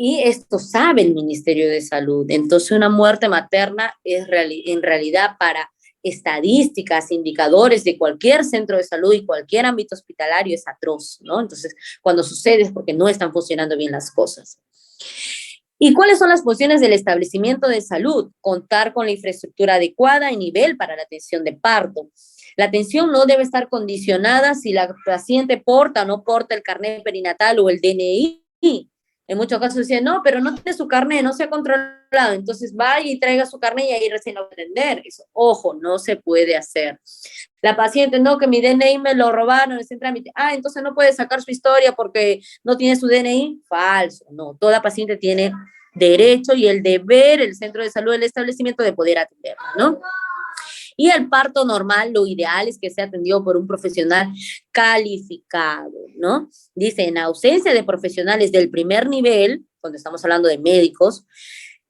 Y esto sabe el Ministerio de Salud. Entonces una muerte materna es en realidad para estadísticas, indicadores de cualquier centro de salud y cualquier ámbito hospitalario es atroz, ¿no? Entonces cuando sucede es porque no están funcionando bien las cosas. ¿Y cuáles son las funciones del establecimiento de salud? Contar con la infraestructura adecuada y nivel para la atención de parto. La atención no debe estar condicionada si la paciente porta o no porta el carnet perinatal o el DNI. En muchos casos dicen, no, pero no tiene su carnet, no se ha controlado. Entonces vaya y traiga su carnet y ahí recién lo va a atender. Eso, ojo, no se puede hacer. La paciente, no, que mi DNI me lo robaron en ese trámite. Ah, entonces no puede sacar su historia porque no tiene su DNI. Falso, no. Toda paciente tiene derecho y el deber, el centro de salud del establecimiento, de poder atenderla, ¿no? Y el parto normal, lo ideal es que sea atendido por un profesional calificado, ¿no? Dice, en ausencia de profesionales del primer nivel, cuando estamos hablando de médicos,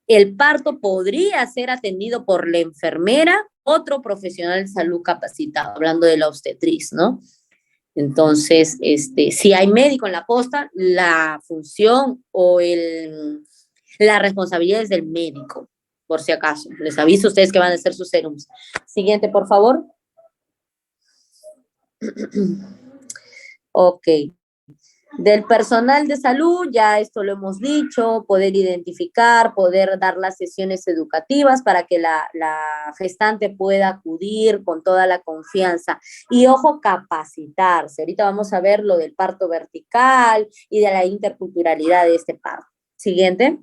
el parto podría ser atendido por la enfermera, otro profesional de salud capacitado, hablando de la obstetriz, ¿no? Entonces, si hay médico en la posta, la función o la responsabilidad es del médico, por si acaso. Les aviso a ustedes que van a hacer sus serums. Siguiente, por favor. Ok. Del personal de salud, ya esto lo hemos dicho, poder identificar, poder dar las sesiones educativas para que la gestante pueda acudir con toda la confianza. Y ojo, capacitarse. Ahorita vamos a ver lo del parto vertical y de la interculturalidad de este parto. Siguiente.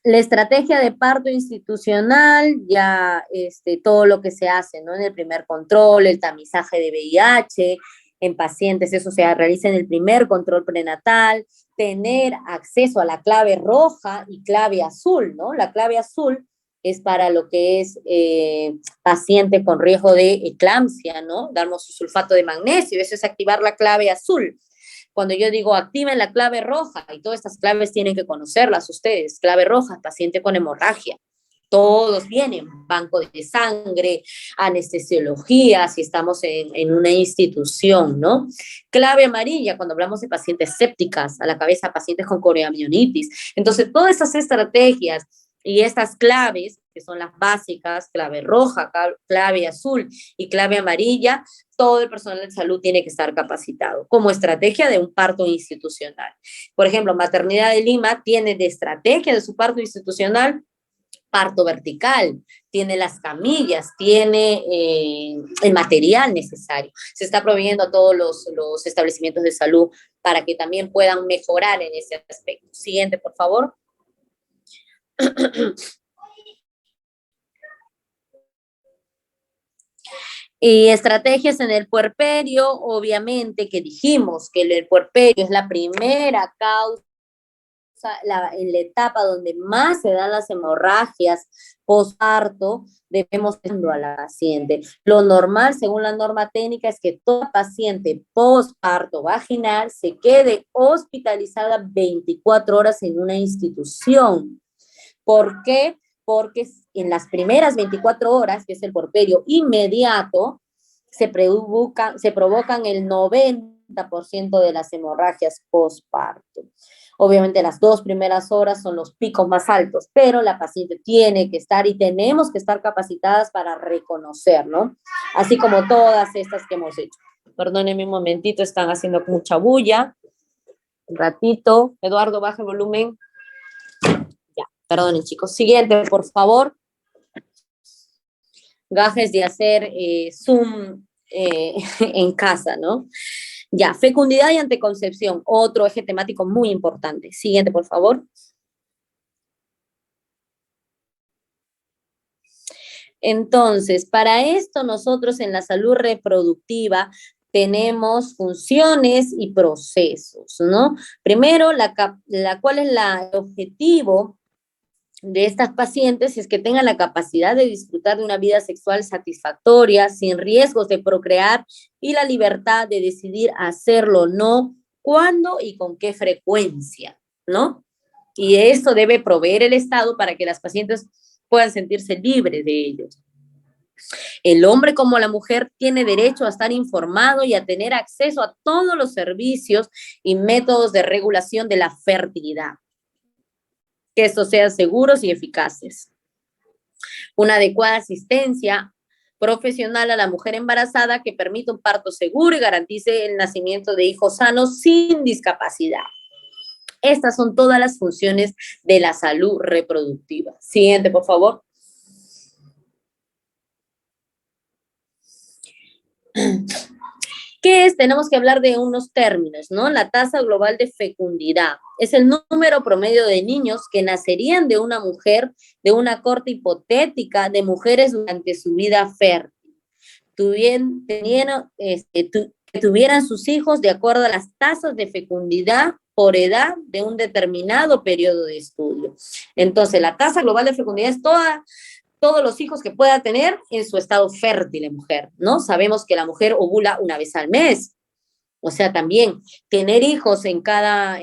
La estrategia de parto institucional, ya todo lo que se hace, ¿no? En el primer control, el tamizaje de VIH en pacientes, eso se realiza en el primer control prenatal, tener acceso a la clave roja y clave azul, ¿no? La clave azul es para lo que es paciente con riesgo de eclampsia, ¿no? Darnos su sulfato de magnesio, eso es activar la clave azul. Cuando yo digo activen la clave roja, y todas estas claves tienen que conocerlas ustedes, clave roja, paciente con hemorragia, todos vienen, banco de sangre, anestesiología, si estamos en una institución, ¿no? Clave amarilla, cuando hablamos de pacientes sépticas, a la cabeza pacientes con coreamionitis. Entonces, todas esas estrategias y estas claves, que son las básicas, clave roja, clave azul y clave amarilla, todo el personal de salud tiene que estar capacitado como estrategia de un parto institucional. Por ejemplo, Maternidad de Lima tiene de estrategia de su parto institucional parto vertical, tiene las camillas, tiene el material necesario. Se está proveyendo a todos los establecimientos de salud para que también puedan mejorar en ese aspecto. Siguiente, por favor. Y estrategias en el puerperio, obviamente que dijimos que el puerperio es la primera causa, en la etapa donde más se dan las hemorragias postparto, debemos atender a la paciente. Lo normal, según la norma técnica, es que toda paciente postparto vaginal se quede hospitalizada 24 horas en una institución. ¿Por qué? Porque en las primeras 24 horas, que es el puerperio inmediato, se provocan el 90% de las hemorragias postparto. Obviamente las 2 primeras horas son los picos más altos, pero la paciente tiene que estar y tenemos que estar capacitadas para reconocer, ¿no? Así como todas estas que hemos hecho. Perdónenme un momentito, están haciendo mucha bulla. Un ratito. Eduardo, baja el volumen. Ya, perdonen, chicos. Siguiente, por favor. Gajes de hacer Zoom en casa, ¿no? Ya, fecundidad y anticoncepción, otro eje temático muy importante. Siguiente, por favor. Entonces, para esto nosotros en la salud reproductiva tenemos funciones y procesos, ¿no? Primero, ¿cuál es el objetivo de estas pacientes? Es que tengan la capacidad de disfrutar de una vida sexual satisfactoria, sin riesgos de procrear y la libertad de decidir hacerlo o no, cuándo y con qué frecuencia, ¿no? Y esto debe proveer el Estado para que las pacientes puedan sentirse libres de ellos. El hombre como la mujer tiene derecho a estar informado y a tener acceso a todos los servicios y métodos de regulación de la fertilidad. Que estos sean seguros y eficaces. Una adecuada asistencia profesional a la mujer embarazada que permita un parto seguro y garantice el nacimiento de hijos sanos sin discapacidad. Estas son todas las funciones de la salud reproductiva. Siguiente, por favor. ¿Qué es? Tenemos que hablar de unos términos, ¿no? La tasa global de fecundidad es el número promedio de niños que nacerían de una mujer, de una corte hipotética de mujeres durante su vida fértil. Que tuvieran sus hijos de acuerdo a las tasas de fecundidad por edad de un determinado periodo de estudio. Entonces, la tasa global de fecundidad es todos los hijos que pueda tener en su estado fértil en mujer, ¿no? Sabemos que la mujer ovula una vez al mes. O sea, también tener hijos en cada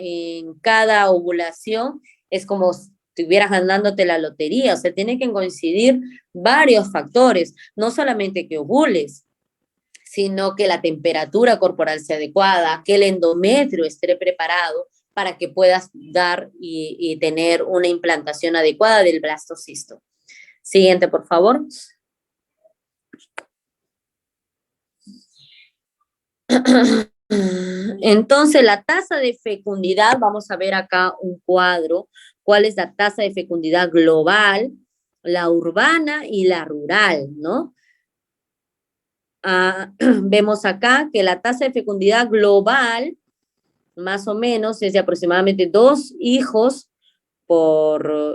ovulación es como si estuvieras ganándote la lotería. O sea, tiene que coincidir varios factores, no solamente que ovules, sino que la temperatura corporal sea adecuada, que el endometrio esté preparado para que puedas dar y tener una implantación adecuada del blastocisto. Siguiente, por favor. Entonces, la tasa de fecundidad, vamos a ver acá un cuadro, cuál es la tasa de fecundidad global, la urbana y la rural, ¿no? Vemos acá que la tasa de fecundidad global, más o menos, es de aproximadamente 2 hijos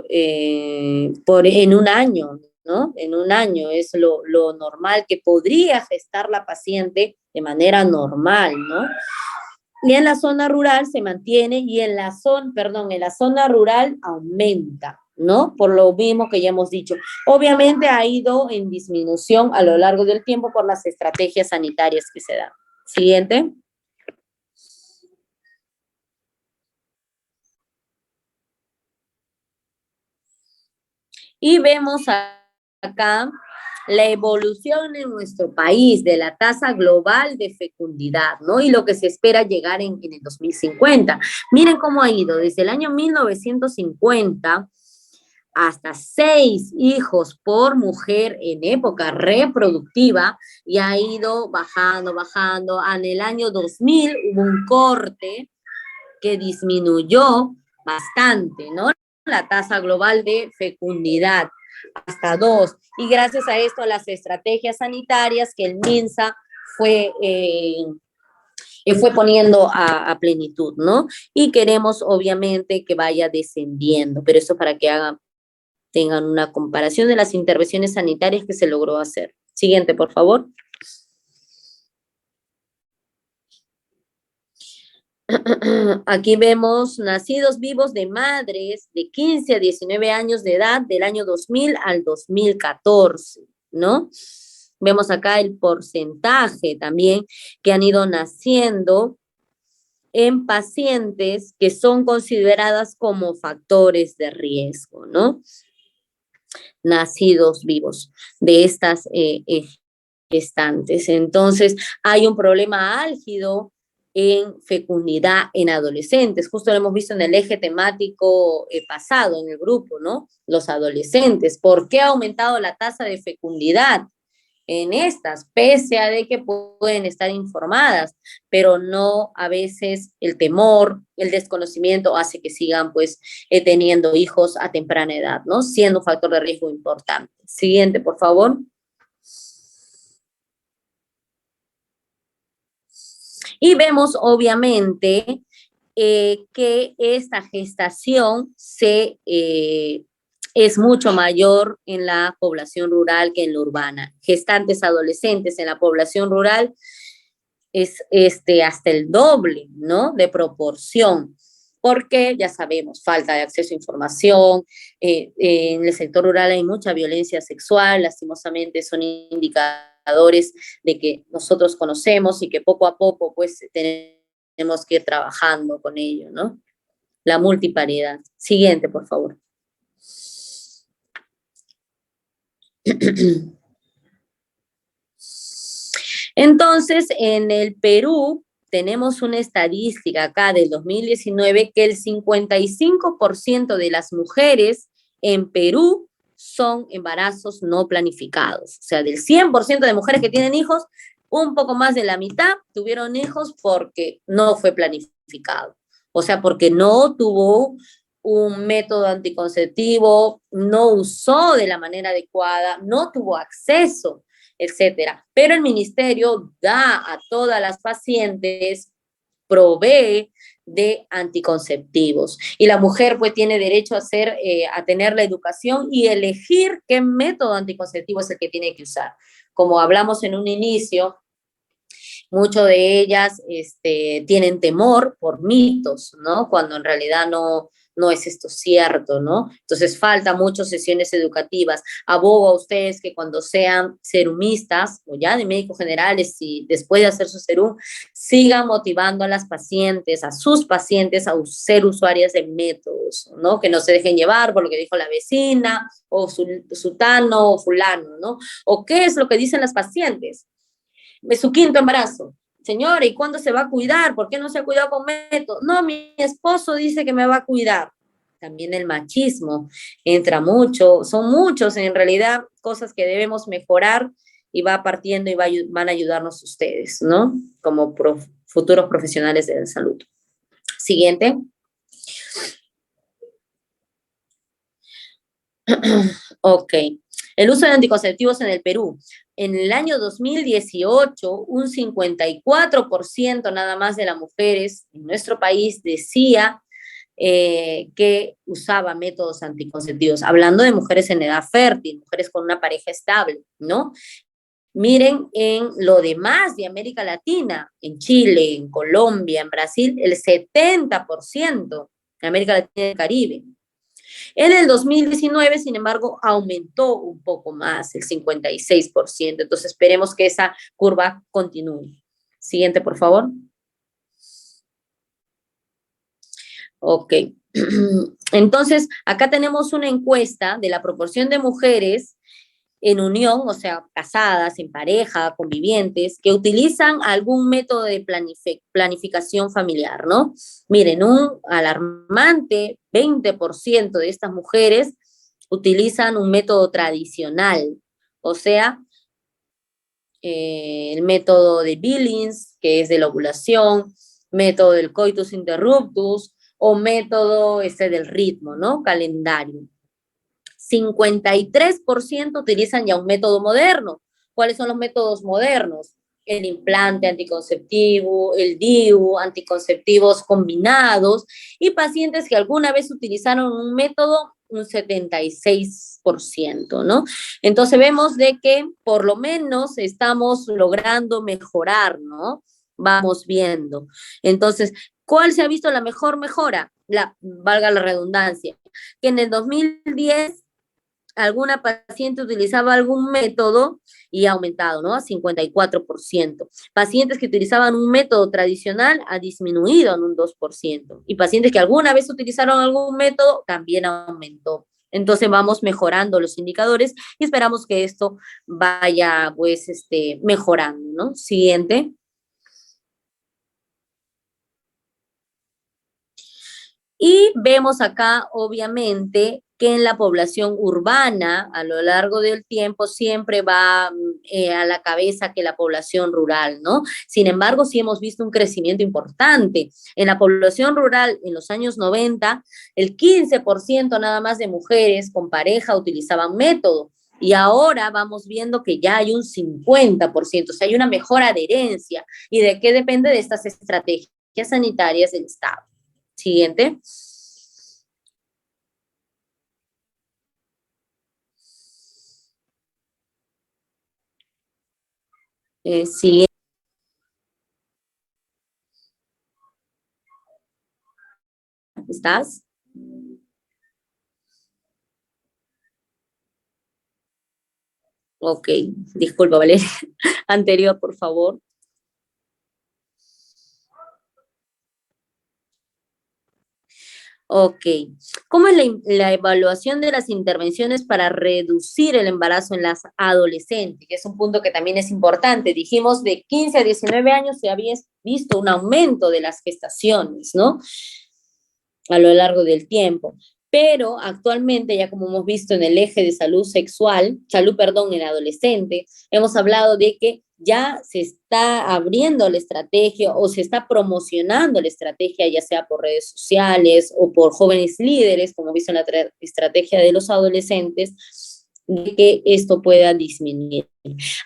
en un año, ¿no? En un año es lo normal que podría gestar la paciente de manera normal, ¿no? Y en la zona rural se mantiene y en la zona rural aumenta, ¿no? Por lo mismo que ya hemos dicho. Obviamente ha ido en disminución a lo largo del tiempo por las estrategias sanitarias que se dan. Siguiente. Y vemos acá la evolución en nuestro país de la tasa global de fecundidad, ¿no? Y lo que se espera llegar en el 2050. Miren cómo ha ido desde el año 1950 hasta 6 hijos por mujer en época reproductiva y ha ido bajando. En el año 2000 hubo un corte que disminuyó bastante, ¿no? La tasa global de fecundidad hasta 2. Y gracias a esto, las estrategias sanitarias que el MINSA fue poniendo a plenitud, ¿no? Y queremos, obviamente, que vaya descendiendo, pero eso para que tengan una comparación de las intervenciones sanitarias que se logró hacer. Siguiente, por favor. Aquí vemos nacidos vivos de madres de 15 a 19 años de edad del año 2000 al 2014, ¿no? Vemos acá el porcentaje también que han ido naciendo en pacientes que son consideradas como factores de riesgo, ¿no? Nacidos vivos de estas gestantes. Entonces, hay un problema álgido en fecundidad en adolescentes. Justo lo hemos visto en el eje temático pasado en el grupo, ¿no? Los adolescentes. ¿Por qué ha aumentado la tasa de fecundidad en estas? Pese a de que pueden estar informadas, pero no, a veces el temor, el desconocimiento hace que sigan pues teniendo hijos a temprana edad, ¿no? Siendo un factor de riesgo importante. Siguiente, por favor. Y vemos, obviamente, que esta gestación es mucho mayor en la población rural que en la urbana. Gestantes adolescentes en la población rural es hasta el doble, ¿no? De proporción, porque ya sabemos, falta de acceso a información, en el sector rural hay mucha violencia sexual, lastimosamente son indicadores de que nosotros conocemos y que poco a poco pues tenemos que ir trabajando con ello, ¿no? La multiparidad. Siguiente, por favor. Entonces, en el Perú tenemos una estadística acá del 2019 que el 55% de las mujeres en Perú son embarazos no planificados. O sea, del 100% de mujeres que tienen hijos, un poco más de la mitad tuvieron hijos porque no fue planificado. O sea, porque no tuvo un método anticonceptivo, no usó de la manera adecuada, no tuvo acceso, etcétera. Pero el ministerio da a todas las pacientes, provee de anticonceptivos. Y la mujer pues tiene derecho a tener la educación y elegir qué método anticonceptivo es el que tiene que usar. Como hablamos en un inicio, muchas de ellas tienen temor por mitos, ¿no? Cuando en realidad no es esto cierto, ¿no? Entonces falta muchas sesiones educativas. Abogo a ustedes que cuando sean serumistas o ya de médicos generales, y después de hacer su serum, sigan motivando a las pacientes, a sus pacientes, a ser usuarias de métodos, ¿no? Que no se dejen llevar por lo que dijo la vecina, o sutano, o fulano, ¿no? O qué es lo que dicen las pacientes. Es su quinto embarazo. Señora, ¿y cuándo se va a cuidar? ¿Por qué no se ha cuidado con método? No, mi esposo dice que me va a cuidar. También el machismo entra mucho. Son muchos, en realidad, cosas que debemos mejorar y va partiendo y van a ayudarnos ustedes, ¿no? Como futuros profesionales de la salud. Siguiente. Ok. El uso de anticonceptivos en el Perú. En el año 2018, un 54% nada más de las mujeres en nuestro país decía que usaba métodos anticonceptivos, hablando de mujeres en edad fértil, mujeres con una pareja estable, ¿no? Miren en lo demás de América Latina, en Chile, en Colombia, en Brasil, el 70%, en América Latina y el Caribe. En el 2019, sin embargo, aumentó un poco más, el 56%. Entonces, esperemos que esa curva continúe. Siguiente, por favor. Ok. Entonces, acá tenemos una encuesta de la proporción de mujeres en unión, o sea, casadas, en pareja, convivientes, que utilizan algún método de planificación familiar, ¿no? Miren, un alarmante 20% de estas mujeres utilizan un método tradicional, o sea, el método de Billings, que es de la ovulación, método del coitus interruptus, o método del ritmo, ¿no? Calendario. 53% utilizan ya un método moderno. ¿Cuáles son los métodos modernos? El implante anticonceptivo, el DIU, anticonceptivos combinados, y pacientes que alguna vez utilizaron un método, un 76%, ¿no? Entonces vemos de que por lo menos estamos logrando mejorar, ¿no? Vamos viendo. Entonces, ¿cuál se ha visto la mejor mejora? Valga la redundancia, que en el 2010 alguna paciente utilizaba algún método y ha aumentado, ¿no? A 54%. Pacientes que utilizaban un método tradicional ha disminuido en un 2%. Y pacientes que alguna vez utilizaron algún método también aumentó. Entonces vamos mejorando los indicadores y esperamos que esto vaya, pues, mejorando, ¿no? Siguiente. Y vemos acá, obviamente, que en la población urbana, a lo largo del tiempo, siempre va a la cabeza que la población rural, ¿no? Sin embargo, sí hemos visto un crecimiento importante. En la población rural, en los años 90, el 15% nada más de mujeres con pareja utilizaban método. Y ahora vamos viendo que ya hay un 50%, o sea, hay una mejor adherencia. ¿Y de qué depende? De estas estrategias sanitarias del Estado. Siguiente. Siguiente. ¿Estás? Ok, disculpa, Valeria. Anterior, por favor. Ok. ¿Cómo es la evaluación de las intervenciones para reducir el embarazo en las adolescentes? Que es un punto que también es importante. Dijimos de 15 a 19 años se había visto un aumento de las gestaciones, ¿no? A lo largo del tiempo. Pero actualmente, ya como hemos visto en el eje de salud, en adolescente, hemos hablado de que ya se está abriendo la estrategia o se está promocionando la estrategia, ya sea por redes sociales o por jóvenes líderes, como visto en la estrategia de los adolescentes, de que esto pueda disminuir.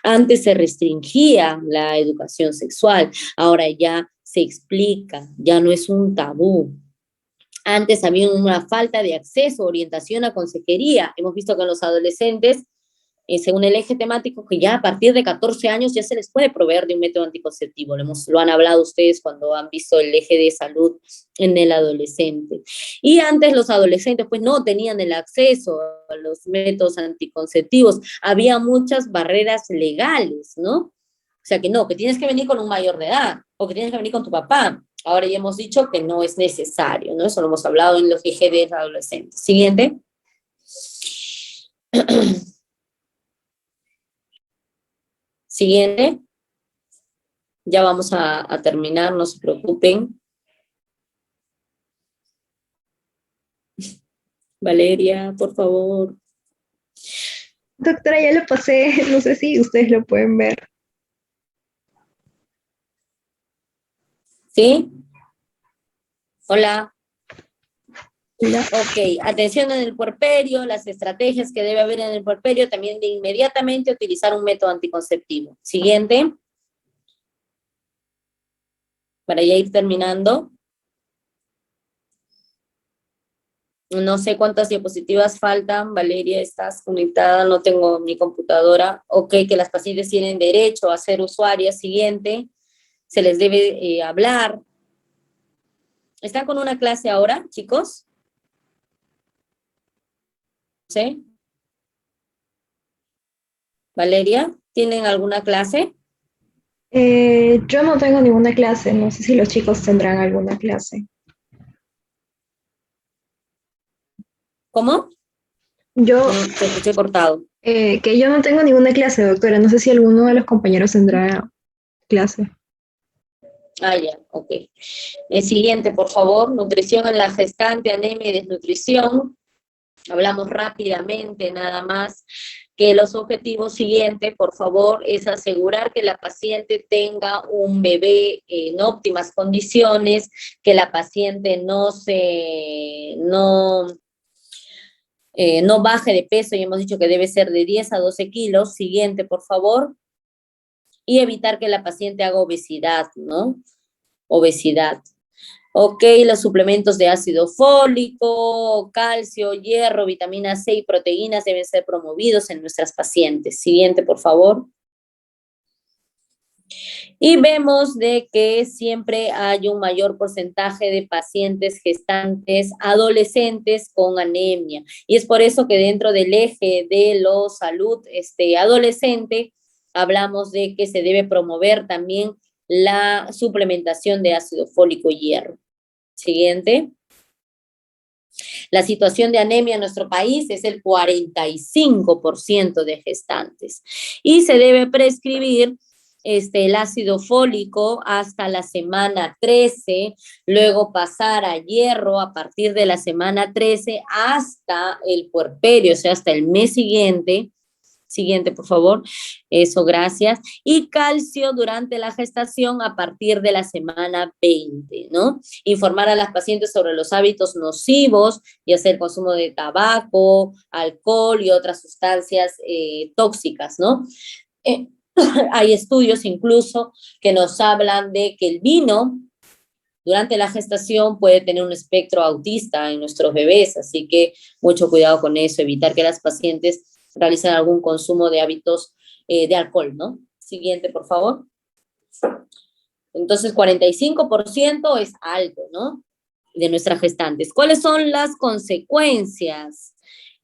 Antes se restringía la educación sexual, ahora ya se explica, ya no es un tabú. Antes había una falta de acceso, orientación a consejería. Hemos visto que en los adolescentes, según el eje temático, que ya a partir de 14 años ya se les puede proveer de un método anticonceptivo. Lo han hablado ustedes cuando han visto el eje de salud en el adolescente. Y antes los adolescentes pues no tenían el acceso a los métodos anticonceptivos. Había muchas barreras legales, ¿no? O sea, que no, que tienes que venir con un mayor de edad o que tienes que venir con tu papá. Ahora ya hemos dicho que no es necesario, ¿no? Eso lo hemos hablado en los ejes de adolescentes. Siguiente. Siguiente. Ya vamos a terminar, no se preocupen. Valeria, por favor. Doctora, ya lo pasé, no sé si ustedes lo pueden ver. ¿Sí? Hola. Ok, atención en el puerperio, las estrategias que debe haber en el puerperio, también de inmediatamente utilizar un método anticonceptivo. Siguiente. Para ya ir terminando. No sé cuántas diapositivas faltan. Valeria, ¿estás conectada? No tengo mi computadora. Ok, que las pacientes tienen derecho a ser usuarias. Siguiente. Se les debe hablar. ¿Están con una clase ahora, chicos? ¿Sí? Valeria, ¿tienen alguna clase? Yo no tengo ninguna clase, no sé si los chicos tendrán alguna clase. ¿Cómo? Yo, No, te escuché cortado. que yo no tengo ninguna clase, doctora, no sé si alguno de los compañeros tendrá clase. Ah, ya, ok. El siguiente, por favor, nutrición en la gestante, anemia y desnutrición. Hablamos rápidamente, nada más, que los objetivos siguientes, por favor, es asegurar que la paciente tenga un bebé en óptimas condiciones, que la paciente no baje de peso, y hemos dicho que debe ser de 10 a 12 kilos. Siguiente, por favor. Y evitar que la paciente haga obesidad, ¿no? Obesidad. Ok, los suplementos de ácido fólico, calcio, hierro, vitamina C y proteínas deben ser promovidos en nuestras pacientes. Siguiente, por favor. Y vemos de que siempre hay un mayor porcentaje de pacientes gestantes adolescentes con anemia. Y es por eso que dentro del eje de la salud adolescente hablamos de que se debe promover también la suplementación de ácido fólico y hierro. Siguiente. La situación de anemia en nuestro país es el 45% de gestantes y se debe prescribir el ácido fólico hasta la semana 13, luego pasar a hierro a partir de la semana 13 hasta el puerperio, o sea, hasta el mes siguiente. Siguiente, por favor. Eso, gracias. Y calcio durante la gestación a partir de la semana 20, ¿no? Informar a las pacientes sobre los hábitos nocivos, ya sea el consumo de tabaco, alcohol y otras sustancias tóxicas, ¿no? Hay estudios incluso que nos hablan de que el vino durante la gestación puede tener un espectro autista en nuestros bebés, así que mucho cuidado con eso, evitar que las pacientes realicen algún consumo de hábitos de alcohol, ¿no? Siguiente, por favor. Entonces, 45% es alto, ¿no? De nuestras gestantes. ¿Cuáles son las consecuencias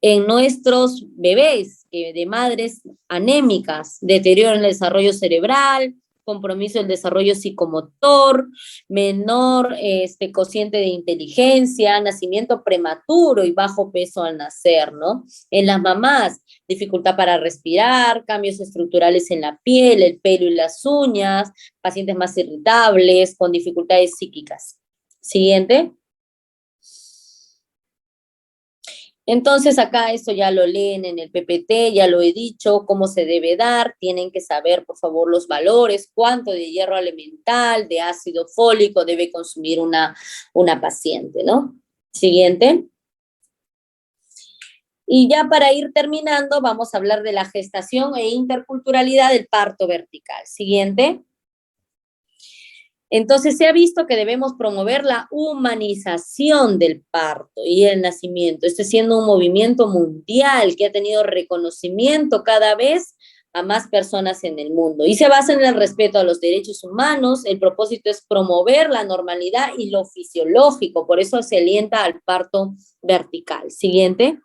en nuestros bebés de madres anémicas? Deterioro en el desarrollo cerebral, compromiso del desarrollo psicomotor, menor cociente de inteligencia, nacimiento prematuro y bajo peso al nacer, ¿no? En las mamás, dificultad para respirar, cambios estructurales en la piel, el pelo y las uñas, pacientes más irritables, con dificultades psíquicas. Siguiente. Entonces acá esto ya lo leen en el PPT, ya lo he dicho, cómo se debe dar, tienen que saber por favor los valores, cuánto de hierro elemental, de ácido fólico debe consumir una paciente, ¿no? Siguiente. Y ya para ir terminando vamos a hablar de la gestación e interculturalidad del parto vertical. Siguiente. Entonces se ha visto que debemos promover la humanización del parto y el nacimiento, esto siendo un movimiento mundial que ha tenido reconocimiento cada vez a más personas en el mundo y se basa en el respeto a los derechos humanos. El propósito es promover la normalidad y lo fisiológico, por eso se alienta al parto vertical. Siguiente.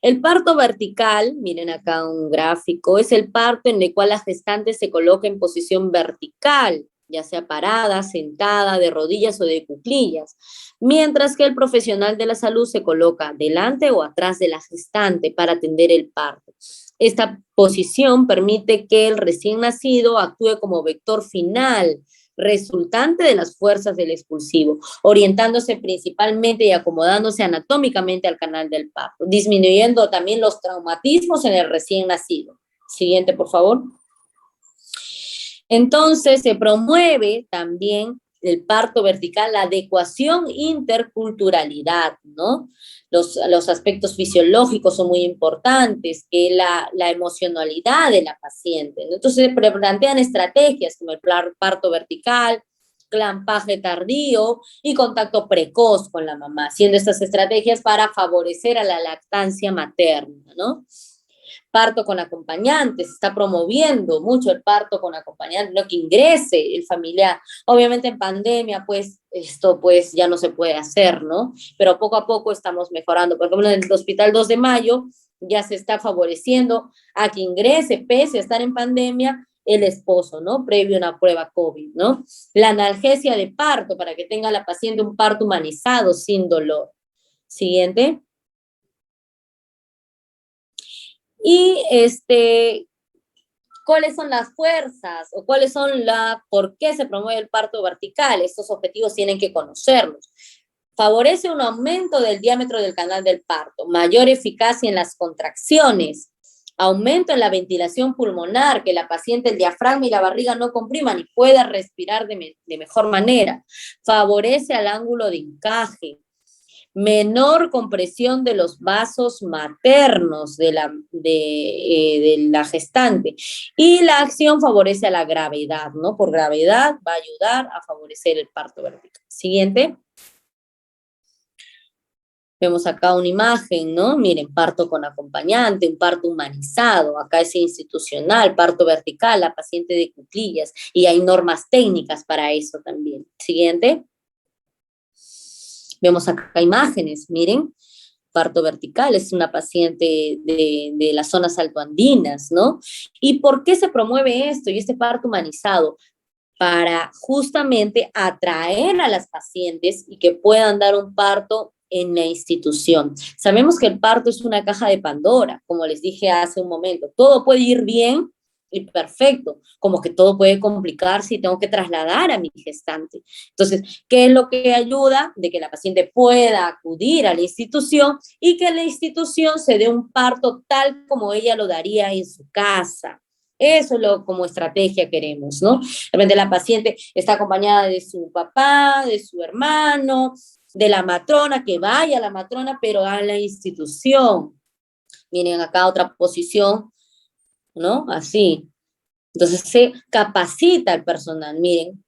El parto vertical, miren acá un gráfico, es el parto en el cual la gestante se coloca en posición vertical, ya sea parada, sentada, de rodillas o de cuclillas, mientras que el profesional de la salud se coloca delante o atrás de la gestante para atender el parto. Esta posición permite que el recién nacido actúe como vector final, resultante de las fuerzas del expulsivo, orientándose principalmente y acomodándose anatómicamente al canal del parto, disminuyendo también los traumatismos en el recién nacido. Siguiente, por favor. Entonces, se promueve también el parto vertical, la adecuación interculturalidad, ¿no? Los aspectos fisiológicos son muy importantes, que la emocionalidad de la paciente, ¿no? Entonces se plantean estrategias como el parto vertical, clampaje tardío y contacto precoz con la mamá, siendo estas estrategias para favorecer a la lactancia materna, ¿no? Parto con acompañantes, se está promoviendo mucho el parto con acompañantes, no que ingrese el familiar. Obviamente en pandemia, pues, esto pues ya no se puede hacer, ¿no? Pero poco a poco estamos mejorando. Por ejemplo, en el Hospital 2 de Mayo ya se está favoreciendo a que ingrese, pese a estar en pandemia, el esposo, ¿no? Previo a una prueba COVID, ¿no? La analgesia de parto, para que tenga la paciente un parto humanizado, sin dolor. Siguiente. Y ¿cuáles son las fuerzas o cuáles son por qué se promueve el parto vertical? Estos objetivos tienen que conocerlos. Favorece un aumento del diámetro del canal del parto, mayor eficacia en las contracciones, aumento en la ventilación pulmonar, que la paciente, el diafragma y la barriga no compriman y pueda respirar de mejor manera. Favorece al ángulo de encaje, menor compresión de los vasos maternos de la gestante. Y la acción favorece a la gravedad, ¿no? Por gravedad va a ayudar a favorecer el parto vertical. Siguiente. Vemos acá una imagen, ¿no? Miren, parto con acompañante, un parto humanizado, acá es institucional, parto vertical, la paciente de cuclillas, y hay normas técnicas para eso también. Siguiente. Vemos acá imágenes, miren, parto vertical, es una paciente de las zonas altoandinas, ¿no? ¿Y por qué se promueve esto y este parto humanizado? Para justamente atraer a las pacientes y que puedan dar un parto en la institución. Sabemos que el parto es una caja de Pandora, como les dije hace un momento. Todo puede ir bien y perfecto, como que todo puede complicarse y tengo que trasladar a mi gestante. Entonces, ¿qué es lo que ayuda? De que la paciente pueda acudir a la institución y que la institución se dé un parto tal como ella lo daría en su casa. Eso es lo como estrategia queremos, ¿no? De repente la paciente está acompañada de su papá, de su hermano, de la matrona, que vaya a la matrona, pero a la institución. Miren acá otra posición, ¿no? Así. Entonces se capacita al personal, miren,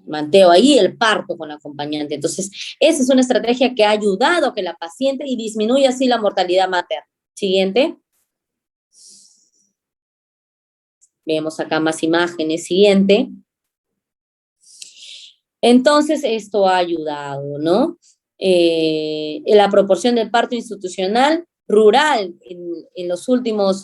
manteo ahí el parto con la acompañante. Entonces, esa es una estrategia que ha ayudado a que la paciente y disminuye así la mortalidad materna. Siguiente. Vemos acá más imágenes. Siguiente. Entonces, esto ha ayudado, ¿no? La proporción del parto institucional rural en los últimos,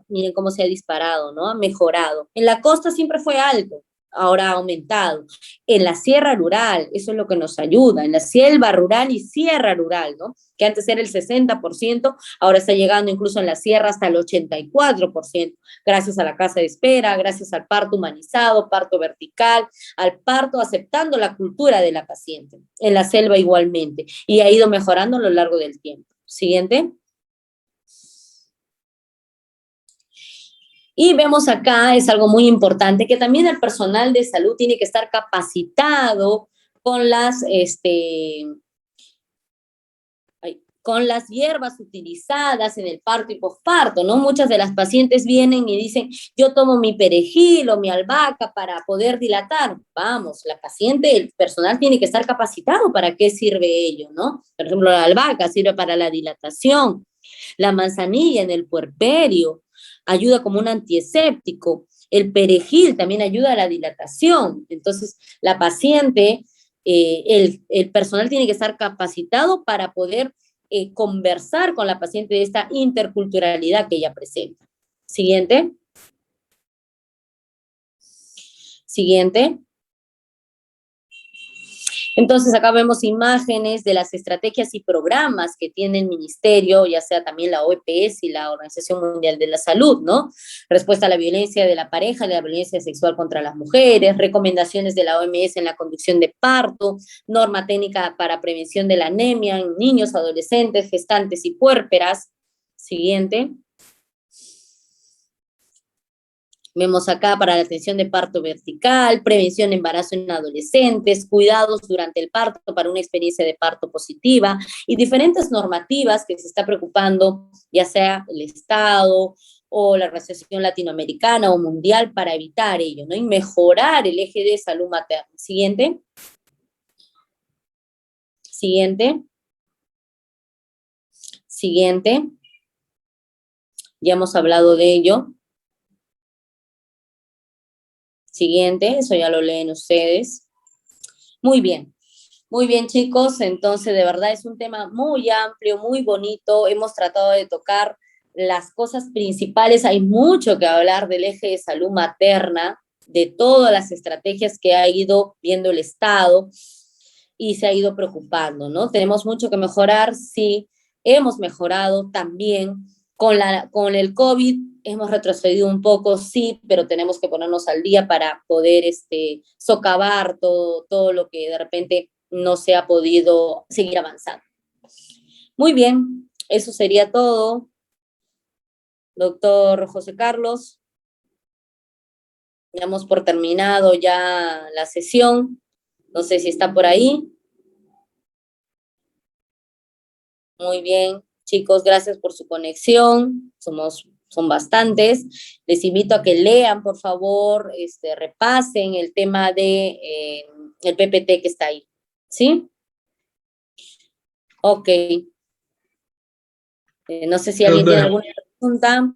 miren cómo se ha disparado, ¿no? Ha mejorado. En la costa siempre fue alto, ahora ha aumentado. En la sierra rural, eso es lo que nos ayuda, en la selva rural y sierra rural, ¿no? Que antes era el 60%, ahora está llegando incluso en la sierra hasta el 84%, gracias a la casa de espera, gracias al parto humanizado, parto vertical, al parto aceptando la cultura de la paciente. En la selva igualmente, y ha ido mejorando a lo largo del tiempo. Siguiente. Y vemos acá, es algo muy importante, que también el personal de salud tiene que estar capacitado con con las hierbas utilizadas en el parto y posparto, ¿no? Muchas de las pacientes vienen y dicen, yo tomo mi perejil o mi albahaca para poder dilatar. Vamos, la paciente, el personal tiene que estar capacitado para qué sirve ello, ¿no? Por ejemplo, la albahaca sirve para la dilatación, la manzanilla en el puerperio ayuda como un antieséptico, el perejil también ayuda a la dilatación. Entonces, la paciente, el personal tiene que estar capacitado para poder conversar con la paciente de esta interculturalidad que ella presenta. Siguiente. Siguiente. Entonces acá vemos imágenes de las estrategias y programas que tiene el ministerio, ya sea también la OPS y la Organización Mundial de la Salud, ¿no? Respuesta a la violencia de la pareja, de la violencia sexual contra las mujeres, recomendaciones de la OMS en la conducción de parto, norma técnica para prevención de la anemia en niños, adolescentes, gestantes y puérperas. Siguiente. Vemos acá para la atención de parto vertical, prevención de embarazo en adolescentes, cuidados durante el parto para una experiencia de parto positiva y diferentes normativas que se está preocupando, ya sea el Estado o la Organización Latinoamericana o Mundial para evitar ello, ¿no? Y mejorar el eje de salud materna. Siguiente. Siguiente. Siguiente. Ya hemos hablado de ello. Siguiente, eso ya lo leen ustedes. Muy bien, chicos. Entonces, de verdad es un tema muy amplio, muy bonito. Hemos tratado de tocar las cosas principales. Hay mucho que hablar del eje de salud materna, de todas las estrategias que ha ido viendo el Estado y se ha ido preocupando, ¿no? Tenemos mucho que mejorar, sí. Hemos mejorado también. Con el COVID hemos retrocedido un poco, sí, pero tenemos que ponernos al día para poder socavar todo lo que de repente no se ha podido seguir avanzando. Muy bien, eso sería todo. Doctor José Carlos, damos por terminado ya la sesión. No sé si está por ahí. Muy bien. Chicos, gracias por su conexión, son bastantes. Les invito a que lean, por favor, repasen el tema de el PPT que está ahí, ¿sí? Ok. No sé si alguien tiene alguna pregunta.